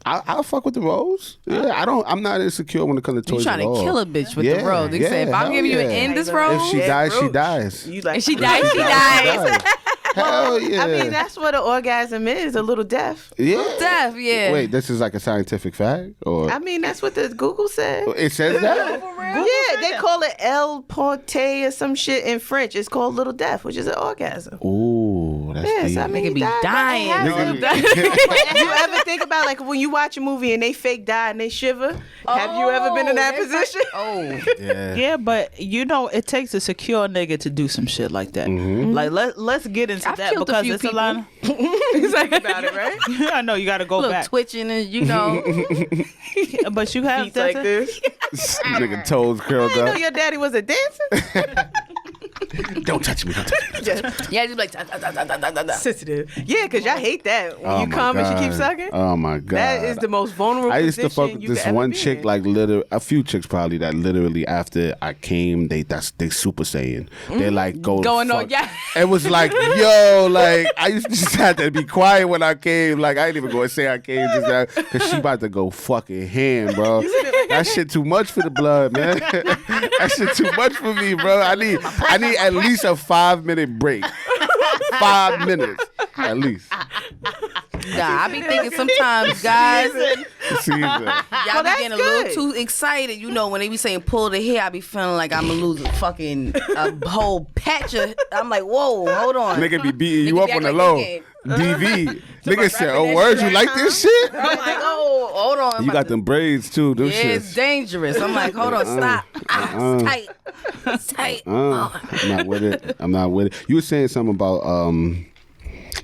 I'll fuck with the rose. Yeah, I'm not insecure when it comes to You toys trying at to all. kill a bitch with Yeah, the rose? They say if I hell give you an yeah. end this If rose, If she dies, she dies. You like if she dies, she dies. Hell yeah. I mean, that's what an orgasm is, a little death. yeah. Death, yeah. Wait, this is like a scientific fact, or I mean, that's what the Google said. it says that? Yeah, they call it El Porte or some shit in French. It's called little death, which is an orgasm. Ooh, that's Yes, deep. I mean, Nigga be that dying. happens. Nigga You ever think about like when you watch a movie and they fake die and they shiver? Have you ever been in that position? Oh, yeah. Yeah, but it takes a secure nigga to do some shit like that. Like let's get into I've that killed a because few it's a lot. Think about it, right? I know you got to go little back, twitching and you know. but you have Feet like to. this. Nigga toes curled I didn't know up. your daddy was a dancer. Don't touch me. Don't touch me. Yeah, just like da, da, da, da, da, da, da. Sensitive. Yeah, because y'all hate that. When Oh you my come and she keeps God. sucking. Oh my god. That is the most vulnerable I used to fuck position with you this could ever one be chick, in. like a few chicks probably that literally after I came, they Super Saiyan. They like go Going on, fuck. yeah. It was like, yo, like I used to just have to be quiet when I came. Like I didn't even go and say I came just because she about to go fucking ham, bro. That shit too much for the blood, man. That shit too much for me, bro. I need at least a 5-minute break. 5 minutes at least. Nah, I be thinking sometimes, guys. Caesar. Y'all be getting a little too excited. You know, when they be saying pull the hair, I be feeling like I'm going to lose a whole patch of... I'm like, whoa, hold on. Nigga be beating you up on the low. DV. Nigga said, oh, word, you like this shit? I'm like, oh, hold on. You got them braids, too. Them shits. It's dangerous. I'm like, hold on, stop. It's tight. It's tight. I'm not with it. You were saying something about,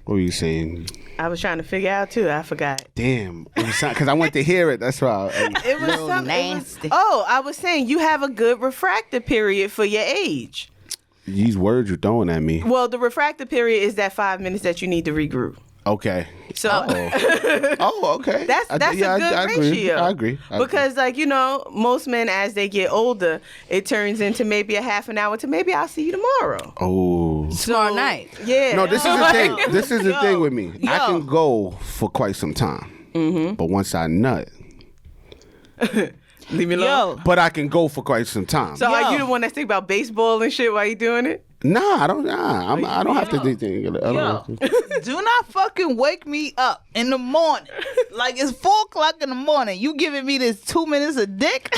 what were you saying? I was trying to figure out too. I forgot. Damn, because I went to hear it. That's why. It was something nasty. I was saying you have a good refractor period for your age. These words you're throwing at me. Well, the refractor period is that 5 minutes that you need to regroup. Okay. So, okay. That's a good ratio. I agree. Because, like, you know, most men, as they get older, it turns into maybe a half an hour to maybe I'll see you tomorrow. Oh. Tomorrow night. Yeah. No, this is the thing. This is the thing with me. I can go for quite some time. Mm-hmm. But once I nut. Leave me alone. But I can go for quite some time. So are you the one that think about baseball and shit while you doing it? Nah, I don't. I don't have to do things. Do not fucking wake me up in the morning. Like it's 4:00 in the morning. You giving me this 2 minutes of dick?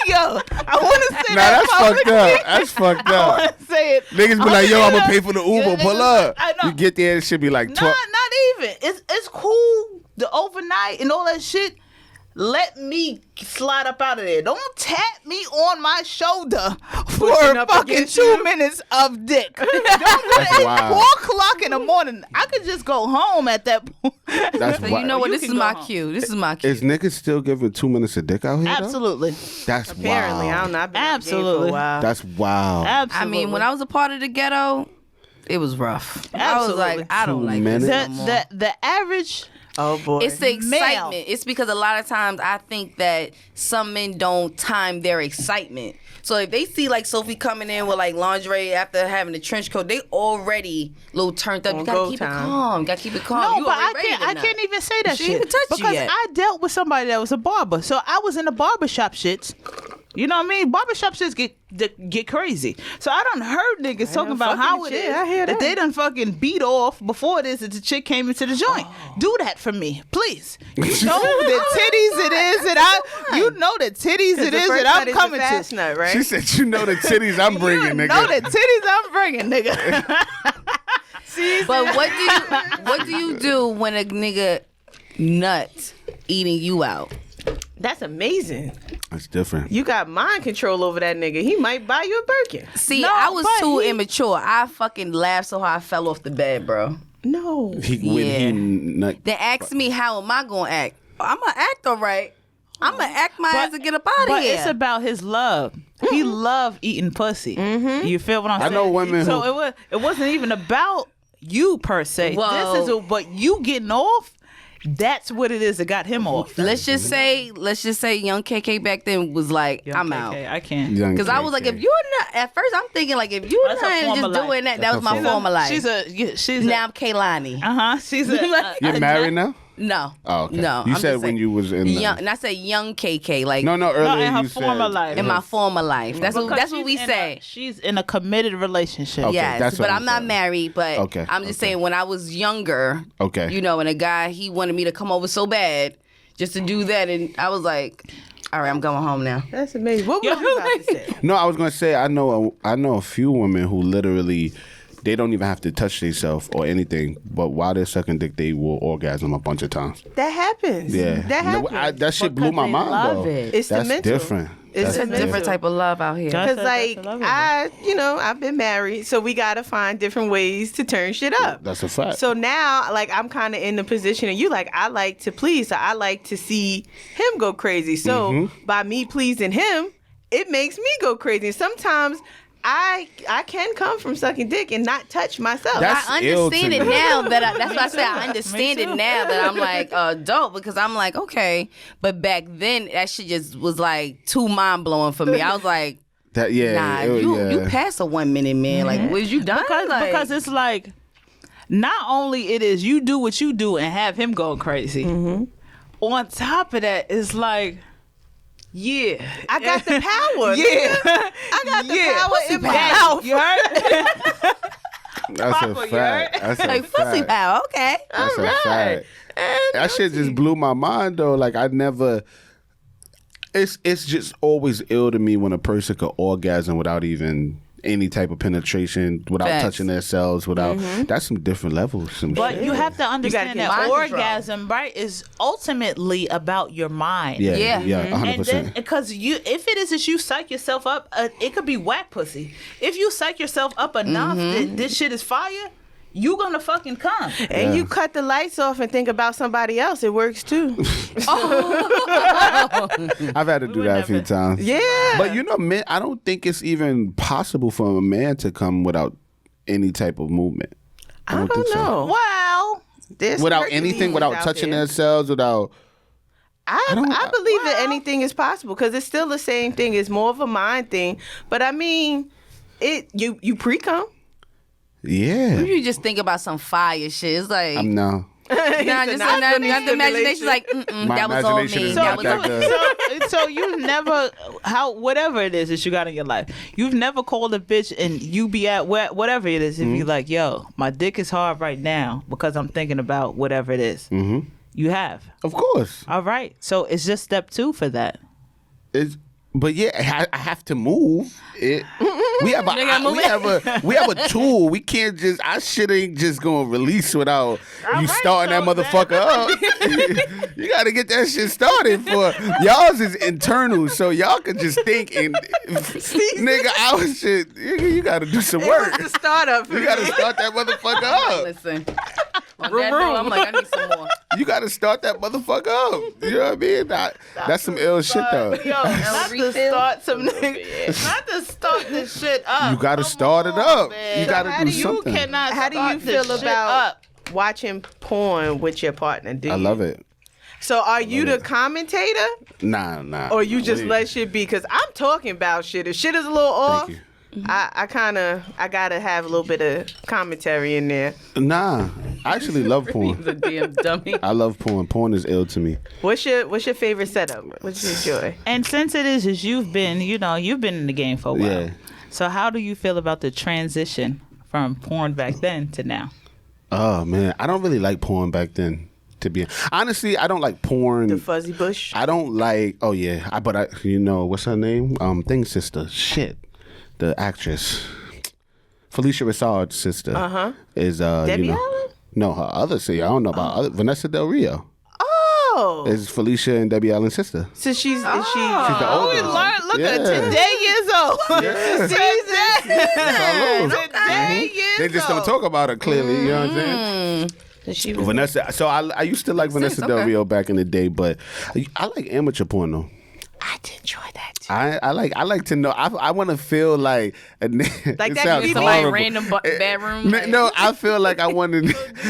yo, I want to say that. That's fucked up. That's fucked up. I want to say it. Niggas be like, yo, I'm gonna pay for the Uber. Pull up. I know. You get there, it should be like 12. Not even. It's cool. The overnight and all that shit. Let me slide up out of there. Don't tap me on my shoulder for fucking 2 minutes of dick. Don't do that. Wow. It's 4:00 in the morning. I could just go home at that point. That's So you know what? This is my cue. This is my cue. Is niggas still giving 2 minutes of dick out here? Absolutely. Though? That's Apparently, wild. I don't know. I've been Absolutely. for a while. That's wild. Absolutely. I mean, when I was a part of the ghetto, it was rough. I was like, I don't like this no more. the average... Oh boy. It's the excitement. It's because a lot of times I think that some men don't time their excitement. So if they see like Sophy coming in with like lingerie after having a trench coat, they already a little turned up. You gotta keep it calm. Gotta keep it calm. No, but I can't even say that She shit. didn't even touch you because yet. I dealt with somebody that was a barber. So I was in the barbershop shits. You know what I mean? Barbershop shits get crazy. So I done heard niggas talking about how it is I hear that they done fucking beat off before this that the chick came into the joint. Do that for me, please. You know the titties it is that you know the titties it is that I'm coming to. Nut, right? She said, you know the titties I'm bringing, nigga. You know the titties I'm bringing, nigga. But what do you do when a nigga nut eating you out? That's amazing. That's different. You got mind control over that nigga. He might buy you a Birkin. See, No, I was but too immature. I fucking laughed so hard I fell off the bed, bro. No. When he nut. Then ask me how am I gonna act? I'm gonna act all right. I'm gonna act my ass and get up out of But here. it's about his love. He loved eating pussy. You feel what I'm saying? I know women So who- it wasn't even about you per se. Well- This is but you getting off. That's what it is that got him off. Let's just say young KK back then was like, I'm out. I can't. Because I was like, if you're not, at first I'm thinking like, if you're That's not her just former doing life. that was my former life. She's now I'm Kaloni. She's a You're married now? No. Oh, okay. No. You I'm said just when saying, you was in young, and I said young KK, like No, earlier in her you former said, life. in my former life. That's what Because we she's say. She's in a committed relationship. Okay, Yes, that's but what I'm I'm not saying. married. But Okay, I'm just saying when I was younger, Okay. you know, and a guy he wanted me to come over so bad just to do that, and I was like, all right, I'm going home now. That's amazing. What was you about to say? No, I was gonna say I know a few women who literally they don't even have to touch themselves or anything, but while they're sucking dick, they will orgasm a bunch of times. That happens. Yeah, That happens. that shit blew my they mind love though. it. It's the That's mental. different. It's It's a the mental. different type of love out here. Because, That's like, a love of I've been married, so we got to find different ways to turn shit up. That's a fact. So now, like, I'm kind of in the position of you, like, I like to please, so I like to see him go crazy. So by me pleasing him, it makes me go crazy. Sometimes I can come from sucking dick and not touch myself. That's I ill to understand it me. now that's why I say I understand it now that I'm like adult because I'm like, okay. But back then that shit just was like too mind blowing for me. I was like, That nah, you passed a 1 minute, man. Like, was you done? Because it's like, not only it is you do what you do and have him go crazy. On top of that, it's like, yeah, I got the power. yeah, I got the power in my Hey, mouth. you heard? That's a fact. That's a like pussy fact. power. Okay. That's All a right. fact. That shit just blew my mind though. Like I never. It's just always ill to me when a person could orgasm without even any type of penetration, without Facts. touching themselves, without. That's some different levels. But you have to understand get that mind orgasm, right, is ultimately about your mind. Yeah. 100%. And then, because if it is you psych yourself up, it could be whack pussy. If you psych yourself up enough that this shit is fire, you gonna fucking come. And you cut the lights off and think about somebody else. It works too. I've had to do that a few times. Yeah. But men, I don't think it's even possible for a man to come without any type of movement. I don't think so. know. Well, There's Without Hercules anything, without out touching there. themselves, without. I believe that anything is possible because it's still the same thing. It's more of a mind thing. But I mean, you pre-cum. Yeah. You just think about some fire shit. It's like I'm no. nah, just not not finished the imagination. stimulation. Like My that was all imagination me. is That not was that all good. so you never whatever it is that you got in your life, you've never called a bitch and you be at whatever it is and be like, yo, my dick is hard right now because I'm thinking about whatever it is. Mm-hmm. You have. Of course. All right. So it's just step 2 for that. But yeah, I have to move. We have a tool. We can't just. Our shit ain't just gonna release without you starting that motherfucker up. You got to get that shit started for y'all's is internal, so y'all can just think and nigga, our shit. You got to do some work. It's the startup. You got to start that motherfucker up. Listen. On that note, I'm like, I need some more. You got to start that motherfucker up. You know what I mean? That's some ill shit though. Yo, not to start some nigga, not to start this shit up. You got to Come start it on, up. man. You got to do You something. cannot. How do you start this feel shit about up. watching porn with your partner? I love it. So are you the commentator Nah. or you just let shit be? Because I'm talking about shit. If shit is a little off, Thank you. I gotta have a little bit of commentary in there. Nah, I actually love porn. The damn dummy. I love porn. Porn is ill to me. What's your favorite setup? What's your joy? And since it is you've been in the game for a while. Yeah. So how do you feel about the transition from porn back then to now? Oh man, I don't really like porn back then. To be honestly, I don't like porn. The fuzzy bush. I don't like. Oh yeah, what's her name? Thing sister. Shit, the actress. Felicia Rashad's sister. Is Debbie Allen? No, her other sister. I don't know about Vanessa Del Rio. Oh, Is Felicia and Debbie Allen's sister. so she's She's the oldest. Look at Yeah. today years old. Today years They just don't talk about her clearly. You know what I'm saying? She was Vanessa. So I used to like Vanessa Del Rio back in the day, but I like amateur porn though. I did enjoy that too. I like to know. I want to feel like Like it that sounds could be Somebody horrible. random bedroom. like- No, I feel like I wanted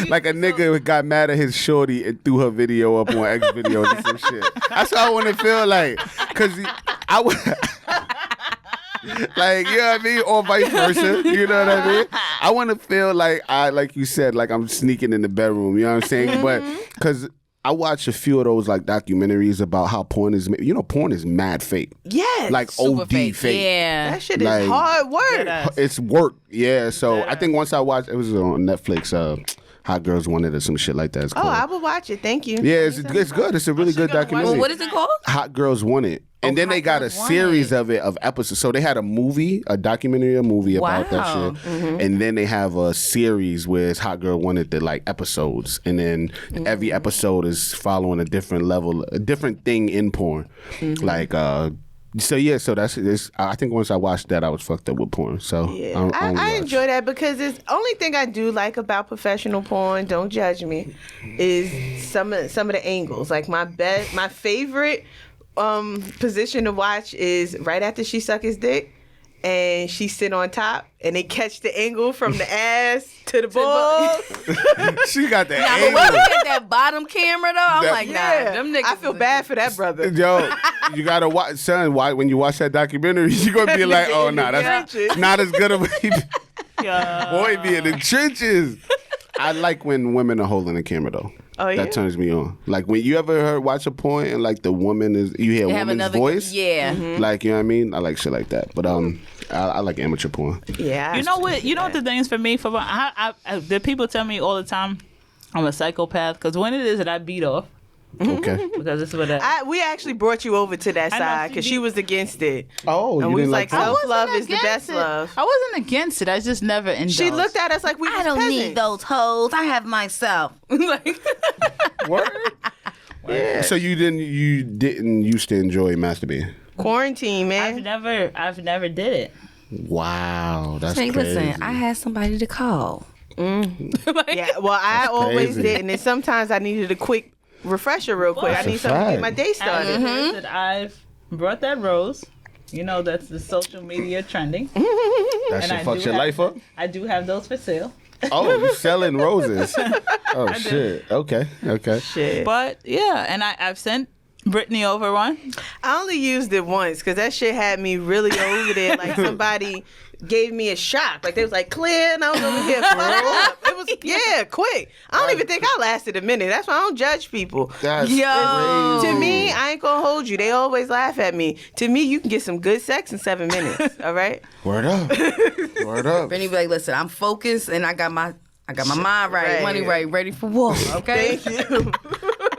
like a nigga got mad at his shorty and threw her video up on X videos and some shit. That's how I want to feel like, cause I would. Like, you know what I mean? Or vice versa. You know what I mean? I want to feel like like you said, like I'm sneaking in the bedroom. You know what I'm saying? But because I watch a few of those like documentaries about how porn is made. You know, porn is mad fake. Yes. Like Super OD fake. fake. Yeah. that shit like- is hard work. It's work. Yeah. So I think once I watched, it was on Netflix. Hot Girls Wanted or some shit like that. It's Oh, called. I will watch it. Thank you. Yeah, it's good. It's a really good documentary. Well, what is it called? Hot Girls Wanted. And then they got a series of episodes. So they had a movie about that Wow. shit. And then they have a series where it's Hot Girl Wanted, the like episodes. And then every episode is following a different level, a different thing in porn. Like, so that's I think once I watched that, I was fucked up with porn. So Yeah. I enjoy that because it's only thing I do like about professional porn, don't judge me, is some of the angles. Like my favorite position to watch is right after she suck his dick and she sit on top and they catch the angle from the ass to the balls. She got the Nah, but angle. when you get that bottom camera though, I'm like, nah, Yeah, them niggas. I feel bad for that brother. Yo, you gotta watch, son. When you watch that documentary, you gonna be like, "Oh, nah, that's not as good of a boy be in the trenches." I like when women are holding the camera though. Oh, yeah? That turns me on. Like when you ever watch a porn and like the woman you hear a They have woman's another voice. Yeah. Like, you know what I mean? I like shit like that. But I like amateur porn. Yeah. You know what? You know what the thing is for me? The people tell me all the time I'm a psychopath because when it is that I beat off. Okay. Because this is what we actually brought you over to that side because she was against it. Oh, and you we was didn't like, that? self-love is the best love. I wasn't against it. I just never indulged. She looked at us like we was peasants. those hoes. I have myself. Like, What? Yeah. So you didn't used to enjoy masturbating? Quarantine, man. I've never did it. Wow, that's hey, crazy. listen, I had somebody to call. Yeah, well, I always crazy. did, and then sometimes I needed a quick refresher real quick. I need something to get my day started. That I've brought that rose. You know, that's the social media trending. That shit fucks your life up? I do have those for sale. Oh, you selling roses. Oh, shit. Okay. Shit. But, yeah, and I've sent Brittany over one. I only used it once because that shit had me really over there. Like somebody gave me a shock. Like they was like, clear, and I was over here fucked up. It was, quick. I don't even think I lasted a minute. That's why I don't judge people. That's Yo. crazy. To me, I ain't gonna hold you. They always laugh at me. To me, you can get some good sex in 7 minutes. All right? Word up. Word up. Brittany be like, listen, I'm focused and I got my mind right, money right, ready for war. Okay. Thank you.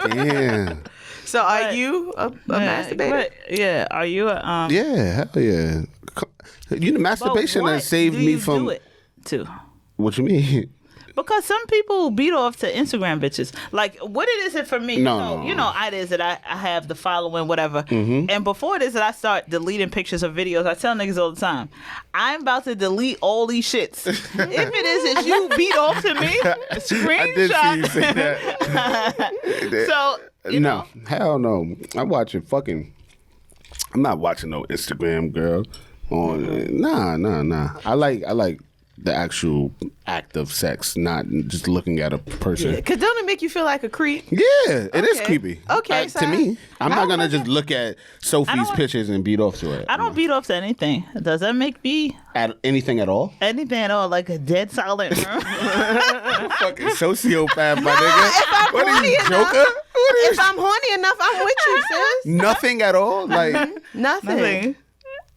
Damn. So are you a masturbator? Yeah, are you a... Yeah, hell yeah. You know, masturbation has saved me from... do it to? What you mean? Because some people beat off to Instagram bitches. Like, what it is for me? No. You know, it is that I have the following, whatever. Mm-hmm. And before it is that I start deleting pictures of videos, I tell niggas all the time, I'm about to delete all these shits. If it is that you beat off to me, screenshot. I did see you say that. So, you know. Hell no. I'm not watching no Instagram girl. Nah. I like the actual act of sex, not just looking at a person. Because don't it make you feel like a creep? Yeah, it is creepy. Okay, to me. I'm not going to just look at Sophie's pictures and beat off to it. I don't beat off to anything. Does that make me? At anything at all? Anything at all, like a dead silent room. Fucking sociopath, my nigga. What are you, Joker? If I'm horny enough, I'm with you, sis. Nothing at all? Like, Nothing.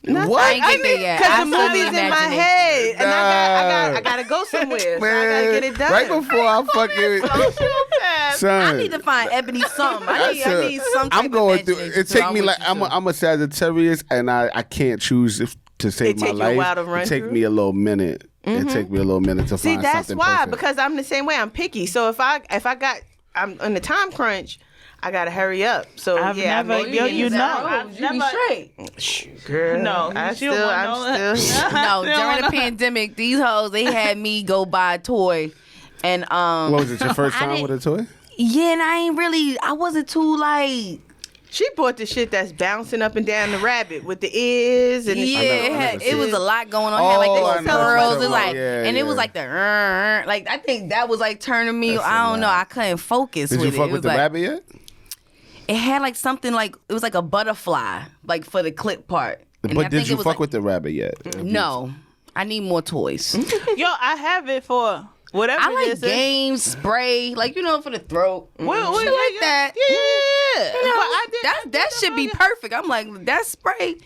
what? I ain't get there yet. Because I the still movie's have in my imagination. head, and Nah. I gotta go somewhere. So I Man, gotta get it done. right before I fucking... Son. I need to find Ebony something. I need some type I'm going of through. imagination, It so take me with like you, I'm a Sagittarius, and I can't choose to save It my take you a life. while to run It take through? me a little minute. It take me a little minute to See, find that's something why. perfect. Because I'm the same way. I'm picky. So if I'm in the time crunch, I gotta hurry up. So I've yeah, never- maybe yo, in you the- know. I've I've never never- straight. Girl, No, I'm you still. No, during the pandemic, these hoes they had me go buy a toy, and What was it? Your first I time didn't- with a toy? yeah, and I wasn't too like. She bought the shit that's bouncing up and down the rabbit with the ears and Yeah, I never it was seen a lot going on. Oh, It had like I the know little what you're pearls, talking it's like, about. Yeah, and it was yeah. like the like I think that was like turning me. That's I a don't know. lot. I couldn't focus Did with you it. fuck It with was the like, rabbit yet? It had like something like it was like a butterfly, like for the clip part. And I But did think you it was fuck like, with the rabbit yet? No, I need more toys. Yo, I have it for whatever I it like is. games, spray, like for the throat. Wait, Shit like that. Yeah. You know, But I did that should be perfect. I'm like, that spray.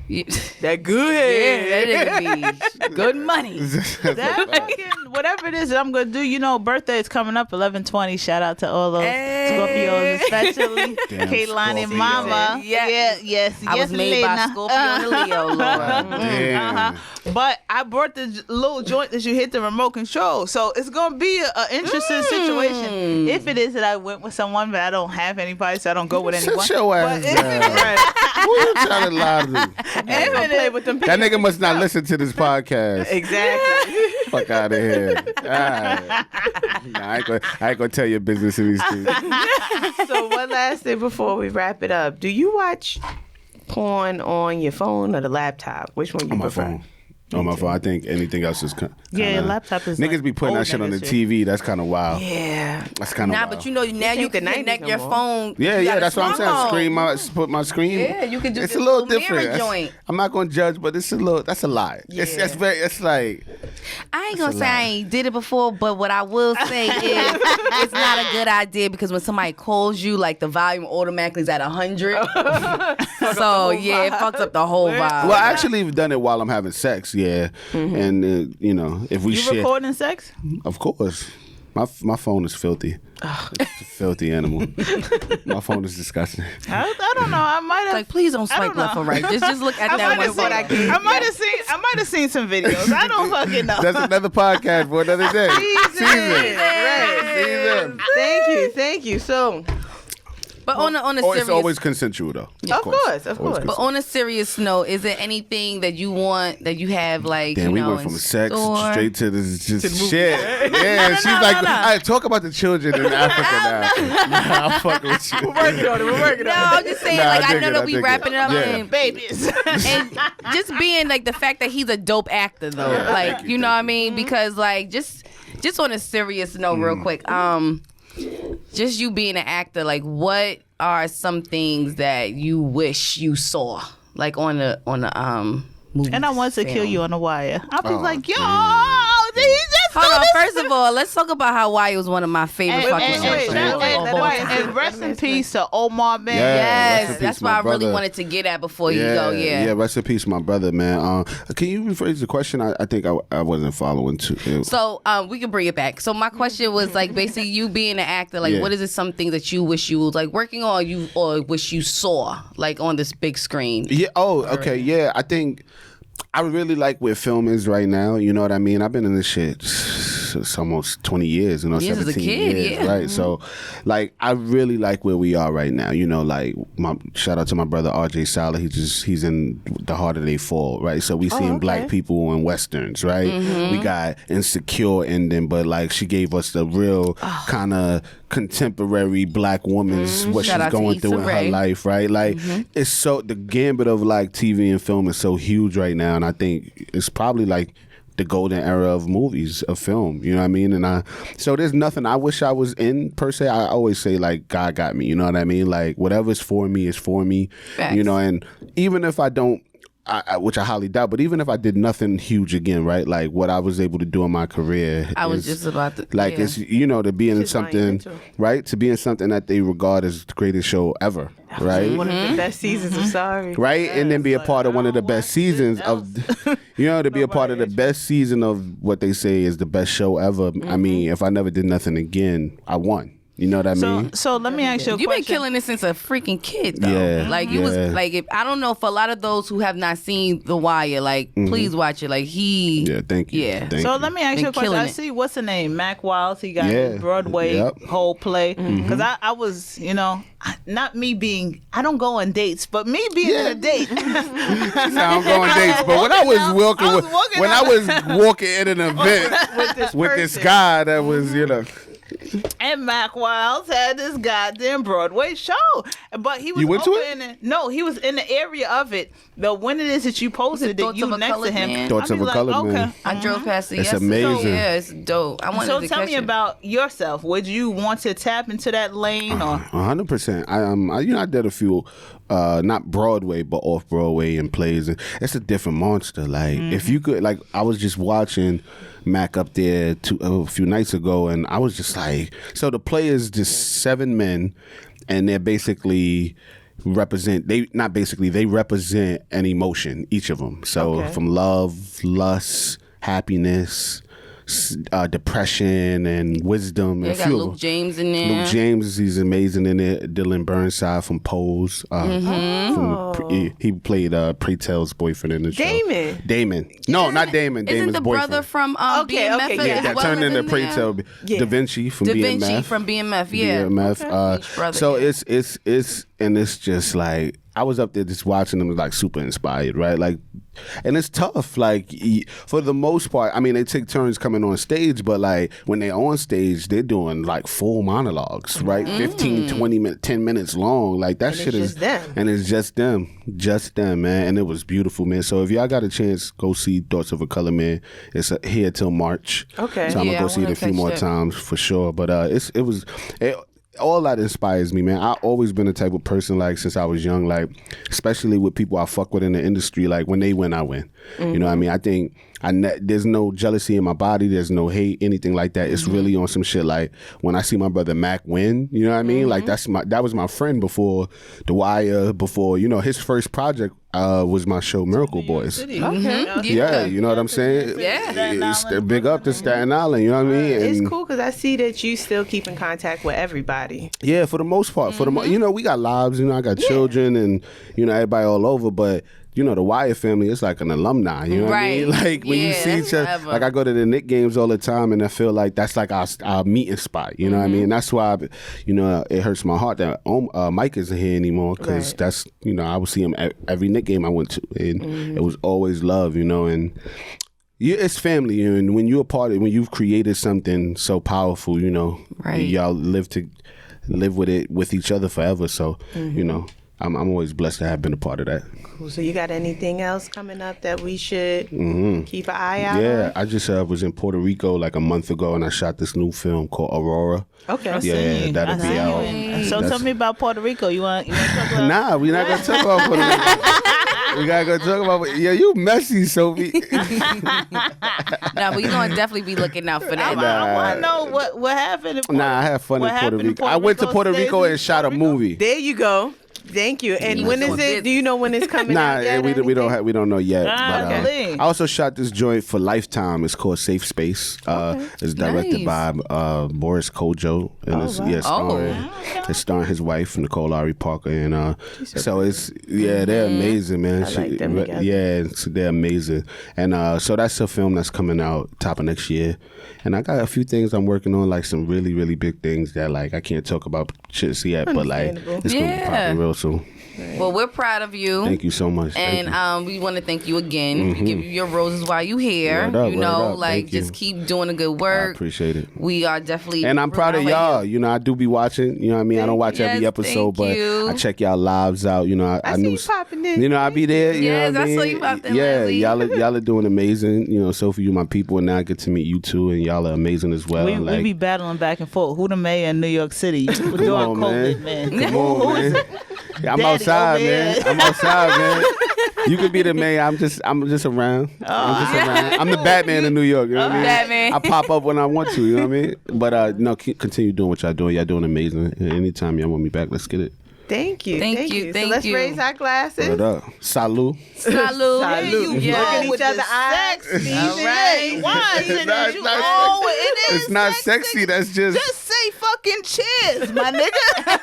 Yeah, that good head. that nigga be good money. That fucking whatever it is that I'm gonna do. Birthday is coming up 11/20. Shout out to all those Scorpios, especially Damn Kaylani Scorpio. Mama. Yeah. Yes. I was made by Scorpio and a Leo, Lord. Damn. But I brought the little joint that you hit the remote control, so it's gonna be an interesting situation. If it is that I went with someone, but I don't have anybody, so I don't go with anyone. Shut your ass But if down. Who you trying to lie to? Ain't gonna play with them That nigga must not listen to this podcast. Exactly. Fuck out of here. All right. Nah, I ain't gonna tell your business in these streets. So one last thing before we wrap it up. Do you watch porn on your phone or the laptop? Which one you On my prefer? phone. on my phone. I think anything else is yeah. Laptop is niggas be putting that shit on the TV. That's kind of wild. Yeah, that's kind of wild. But now you can connect your phone. Yeah, that's what I'm saying. Put my screen. Yeah, you can do. It's a little different. Joint. I'm not gonna judge, but it's a little. That's a lie. Yeah. It's like. I ain't gonna say I ain't did it before, but what I will say is it's not a good idea because when somebody calls you, like the volume automatically is at 100. So yeah, it fucks up the whole vibe. Well, I actually have done it while I'm having sex. Yeah, and if we share, recording sex, of course. My phone is filthy. It's a filthy animal. My phone is disgusting. I don't know. I might have. Like, please don't swipe left or right. Just look at that one. I might have seen some videos. I don't fucking know. That's another podcast for another day. Season. Right. Thank you. So. But on a serious, it's always consensual though. Of course. But on a serious note, is there anything that you want that you have like? Damn, we went from sex straight to this just shit. Yeah, she's like, I talk about the children in Africa now. Nah, I'm fucking with you. We're working on it. No, I'm just saying, I know that we wrapping it up and babies, and just being like the fact that he's a dope actor though, like you know what I mean? Because like just on a serious note, real quick, just you being an actor, like what are some things that you wish you saw, like on a movie? And I want to kill you on the wire. I was like, yo, did he just hold on? First of all, let's talk about how Wire was one of my favorite fucking shows. And rest in peace to Omar, man. Yes, that's why I really wanted to get at before you go. Yeah, rest in peace, my brother, man. Can you rephrase the question? I think I wasn't following too. So we can bring it back. So my question was like basically you being an actor, like what is it something that you wish you was like working on, or wish you saw like on this big screen? Yeah. Oh, okay. Yeah, I think. I really like where film is right now. You know what I mean? I've been in this shit it's almost 20 years, 17 as a kid, years, right? Mm-hmm. So, like, I really like where we are right now. You know, like, shout out to my brother RJ Salah. He's in The Harder They Fall, right? So we seeing black people in westerns, right? Mm-hmm. We got Insecure ending, but like she gave us the real kind of contemporary black woman's what she's going through in her life, right? Like it's so the gambit of like TV and film is so huge right now, and I think it's probably like the golden era of movies, of film, you know what I mean? And so there's nothing I wish I was in per se. I always say like God got me, you know what I mean? Like whatever's for me is for me. Facts. You know, and even if I don't, which I highly doubt, but even if I did nothing huge again, right? Like what I was able to do in my career. I was just about to. Like it's, you know, to be in something, right? To be in something that they regard as the greatest show ever, right? One of the best seasons of Sorry. Right? Yes, and then be a part of one of the best seasons of, you know, to be a part of the best season of what they say is the best show ever. I mean, if I never did nothing again, I won. You know what I mean? So let me ask you a question. You've been killing this since a freaking kid, though. Yeah, like you was like, if I don't know, for a lot of those who have not seen The Wire, like please watch it. Like yeah, thank you. Yeah. So let me ask you a question. I see what's the name, Mac Wiles. He got his Broadway whole play. Because I was, you know, not me being, I don't go on dates, but me being in a date. I don't go on dates, but when I was walking in an event with this guy that was, you know. And Mac Wiles had this goddamn Broadway show, but he was he was in the area of it. But when it is that you posted it, you next to him, Thoughts of a Colored Man. I drove past it. It's amazing. So, yeah, it's dope. I wanted to tell me about yourself. Would you want to tap into that lane or 100%? I did a few, not Broadway, but off Broadway and plays. It's a different monster. Like if you could, like I was just watching Mac up there a few nights ago, and I was just like, so the play is just 7 men, and they're basically they represent an emotion, each of them. So from love, lust, happiness, depression, and wisdom. They got Luke James in there. Luke James, he's amazing in it. Dylan Burnside from Pose. He played Pray Tell's boyfriend in the show. Damon. No, not Damon. Isn't Damon's the boyfriend. brother from BMF? Yeah, that turned into Pray Tell. Da Vinci from BMF. From BMF, yeah. BMF. Okay. So it's just like, I was up there just watching them, like super inspired, right? Like, and it's tough. Like for the most part, I mean, they take turns coming on stage, but like when they're on stage, they're doing like full monologues, right? 15, 20 minutes, 10 minutes long. Like that shit is, and it's just them, man. And it was beautiful, man. So if y'all got a chance, go see Thoughts of a Color Man. It's here till March. Okay. So I'm gonna go see it a few more times for sure. But all that inspires me, man. I've always been the type of person, like, since I was young, like, especially with people I fuck with in the industry, like, when they win, I win. You know what I mean? I think there's no jealousy in my body. There's no hate, anything like that. It's really on some shit like when I see my brother Mac win, you know what I mean? Like, that was my friend before The Wire, before, you know, his first project was my show Miracle Boys. Yeah, you know what I'm saying? Yeah. It's big up to Staten Island, you know what I mean? And it's cool because I see that you still keep in contact with everybody. yeah, for the most part. You know, we got lives, you know, I got children and, you know, everybody all over, but you know, the Wire family, it's like an alumni, you know what I mean? Like when you see each other, like I go to the Knick games all the time and I feel like that's like our meeting spot, you know what I mean? And that's why, you know, it hurts my heart that Mike isn't here anymore because that's, you know, I would see him at every Knick game I went to and it was always love, you know, and it's family, and when you're a part of, when you've created something so powerful, you know, y'all live with it with each other forever. So, you know, I'm always blessed to have been a part of that. Cool. So you got anything else coming up that we should keep an eye out on? Yeah, I just was in Puerto Rico like a month ago, and I shot this new film called Aurora. Okay. Yeah, that'll be out. So tell me about Puerto Rico. You want to talk about? Nah, we're not gonna talk about Puerto Rico. We gotta go talk about. Yeah, you messy, Sophy. No, but you're gonna definitely be looking out for that. I want to know what happened. I had fun in Puerto Rico. I went to Puerto Rico and shot a movie. There you go. Thank you. And when is it? Do you know when it's coming out? Nah, we don't know yet. Okay. I also shot this joint for Lifetime. It's called Safe Space. It's directed by Boris Kojo, and it's starring his wife Nicole Ari Parker, and so it's they're amazing, man. I like them together. Yeah, they're amazing, and so that's a film that's coming out top of next year, and I got a few things I'm working on, like some really really big things that like I can't talk about shit yet, but like it's gonna be popping real soon. Well, we're proud of you. Thank you so much. And we want to thank you again. Give you your roses while you here. Word up, like just keep doing the good work. I appreciate it. We are definitely, and I'm proud of y'all. You know, I do be watching. You know what I mean? I don't watch every episode, but I check y'all lives out. You know, I knew. Popping in. You know, I be there. You know what I mean? I saw you out there. Yeah, y'all are doing amazing. You know, Sophie, you my people, and now I get to meet you too, and y'all are amazing as well. We be battling back and forth. Who the mayor in New York City? During COVID, man. Come on, man. Yeah, I'm outside, man. I'm outside, man. You could be the mayor. I'm just around. I'm the Batman in New York. You know what I mean? Batman. I pop up when I want to. You know what I mean? But no, continue doing what y'all doing. Y'all doing amazing. And anytime y'all want me back, let's get it. Thank you. Thank you. So let's raise our glasses. What up? Salud. Salud. Salud. Yeah. Look at each other eyes. All right. Why? It's not sexy. That's just say fucking cheers, my nigga.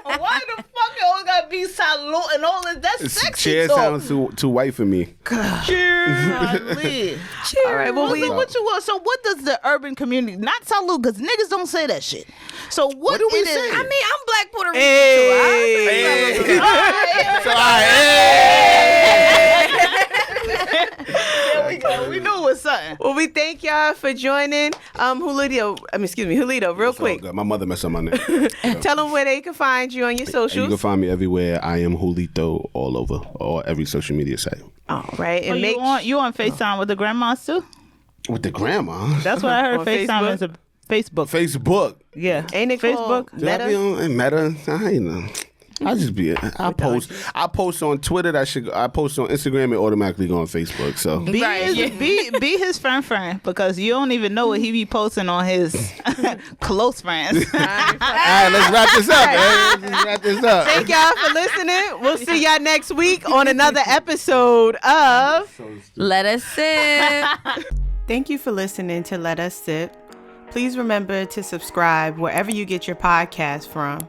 Why the fuck it always gotta be salute and all that? That's sexy. Cheers sounds too white for me. Cheers. All right. Well, what you want? So what does the urban community? Not salute, because niggas don't say that shit. So what do we say? I mean, I'm Black Puerto Rican. There we go. We knew it was something. Well, we thank y'all for joining. Julito, real quick. My mother messed up my name. Tell them where they can find you on your socials. You can find me everywhere. I am Julito all over, or every social media site. All right. And you on FaceTime with the grandmas too? With the grandma? That's what I heard. FaceTime is a Facebook. Facebook. Yeah. Ain't it Facebook? Called Meta? I be on Meta? I ain't know. I just be. I post on Twitter. I post on Instagram. It automatically go on Facebook. So be his friend because you don't even know what he be posting on his close friends. All right, let's wrap this up. Let's wrap this up. Thank y'all for listening. We'll see y'all next week on another episode of Let Us Sip. Thank you for listening to Let Us Sip. Please remember to subscribe wherever you get your podcast from.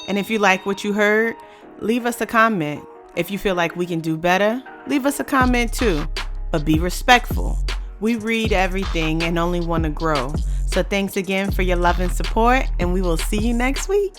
And if you like what you heard, leave us a comment. If you feel like we can do better, leave us a comment too. But be respectful. We read everything and only want to grow. So thanks again for your love and support, and we will see you next week.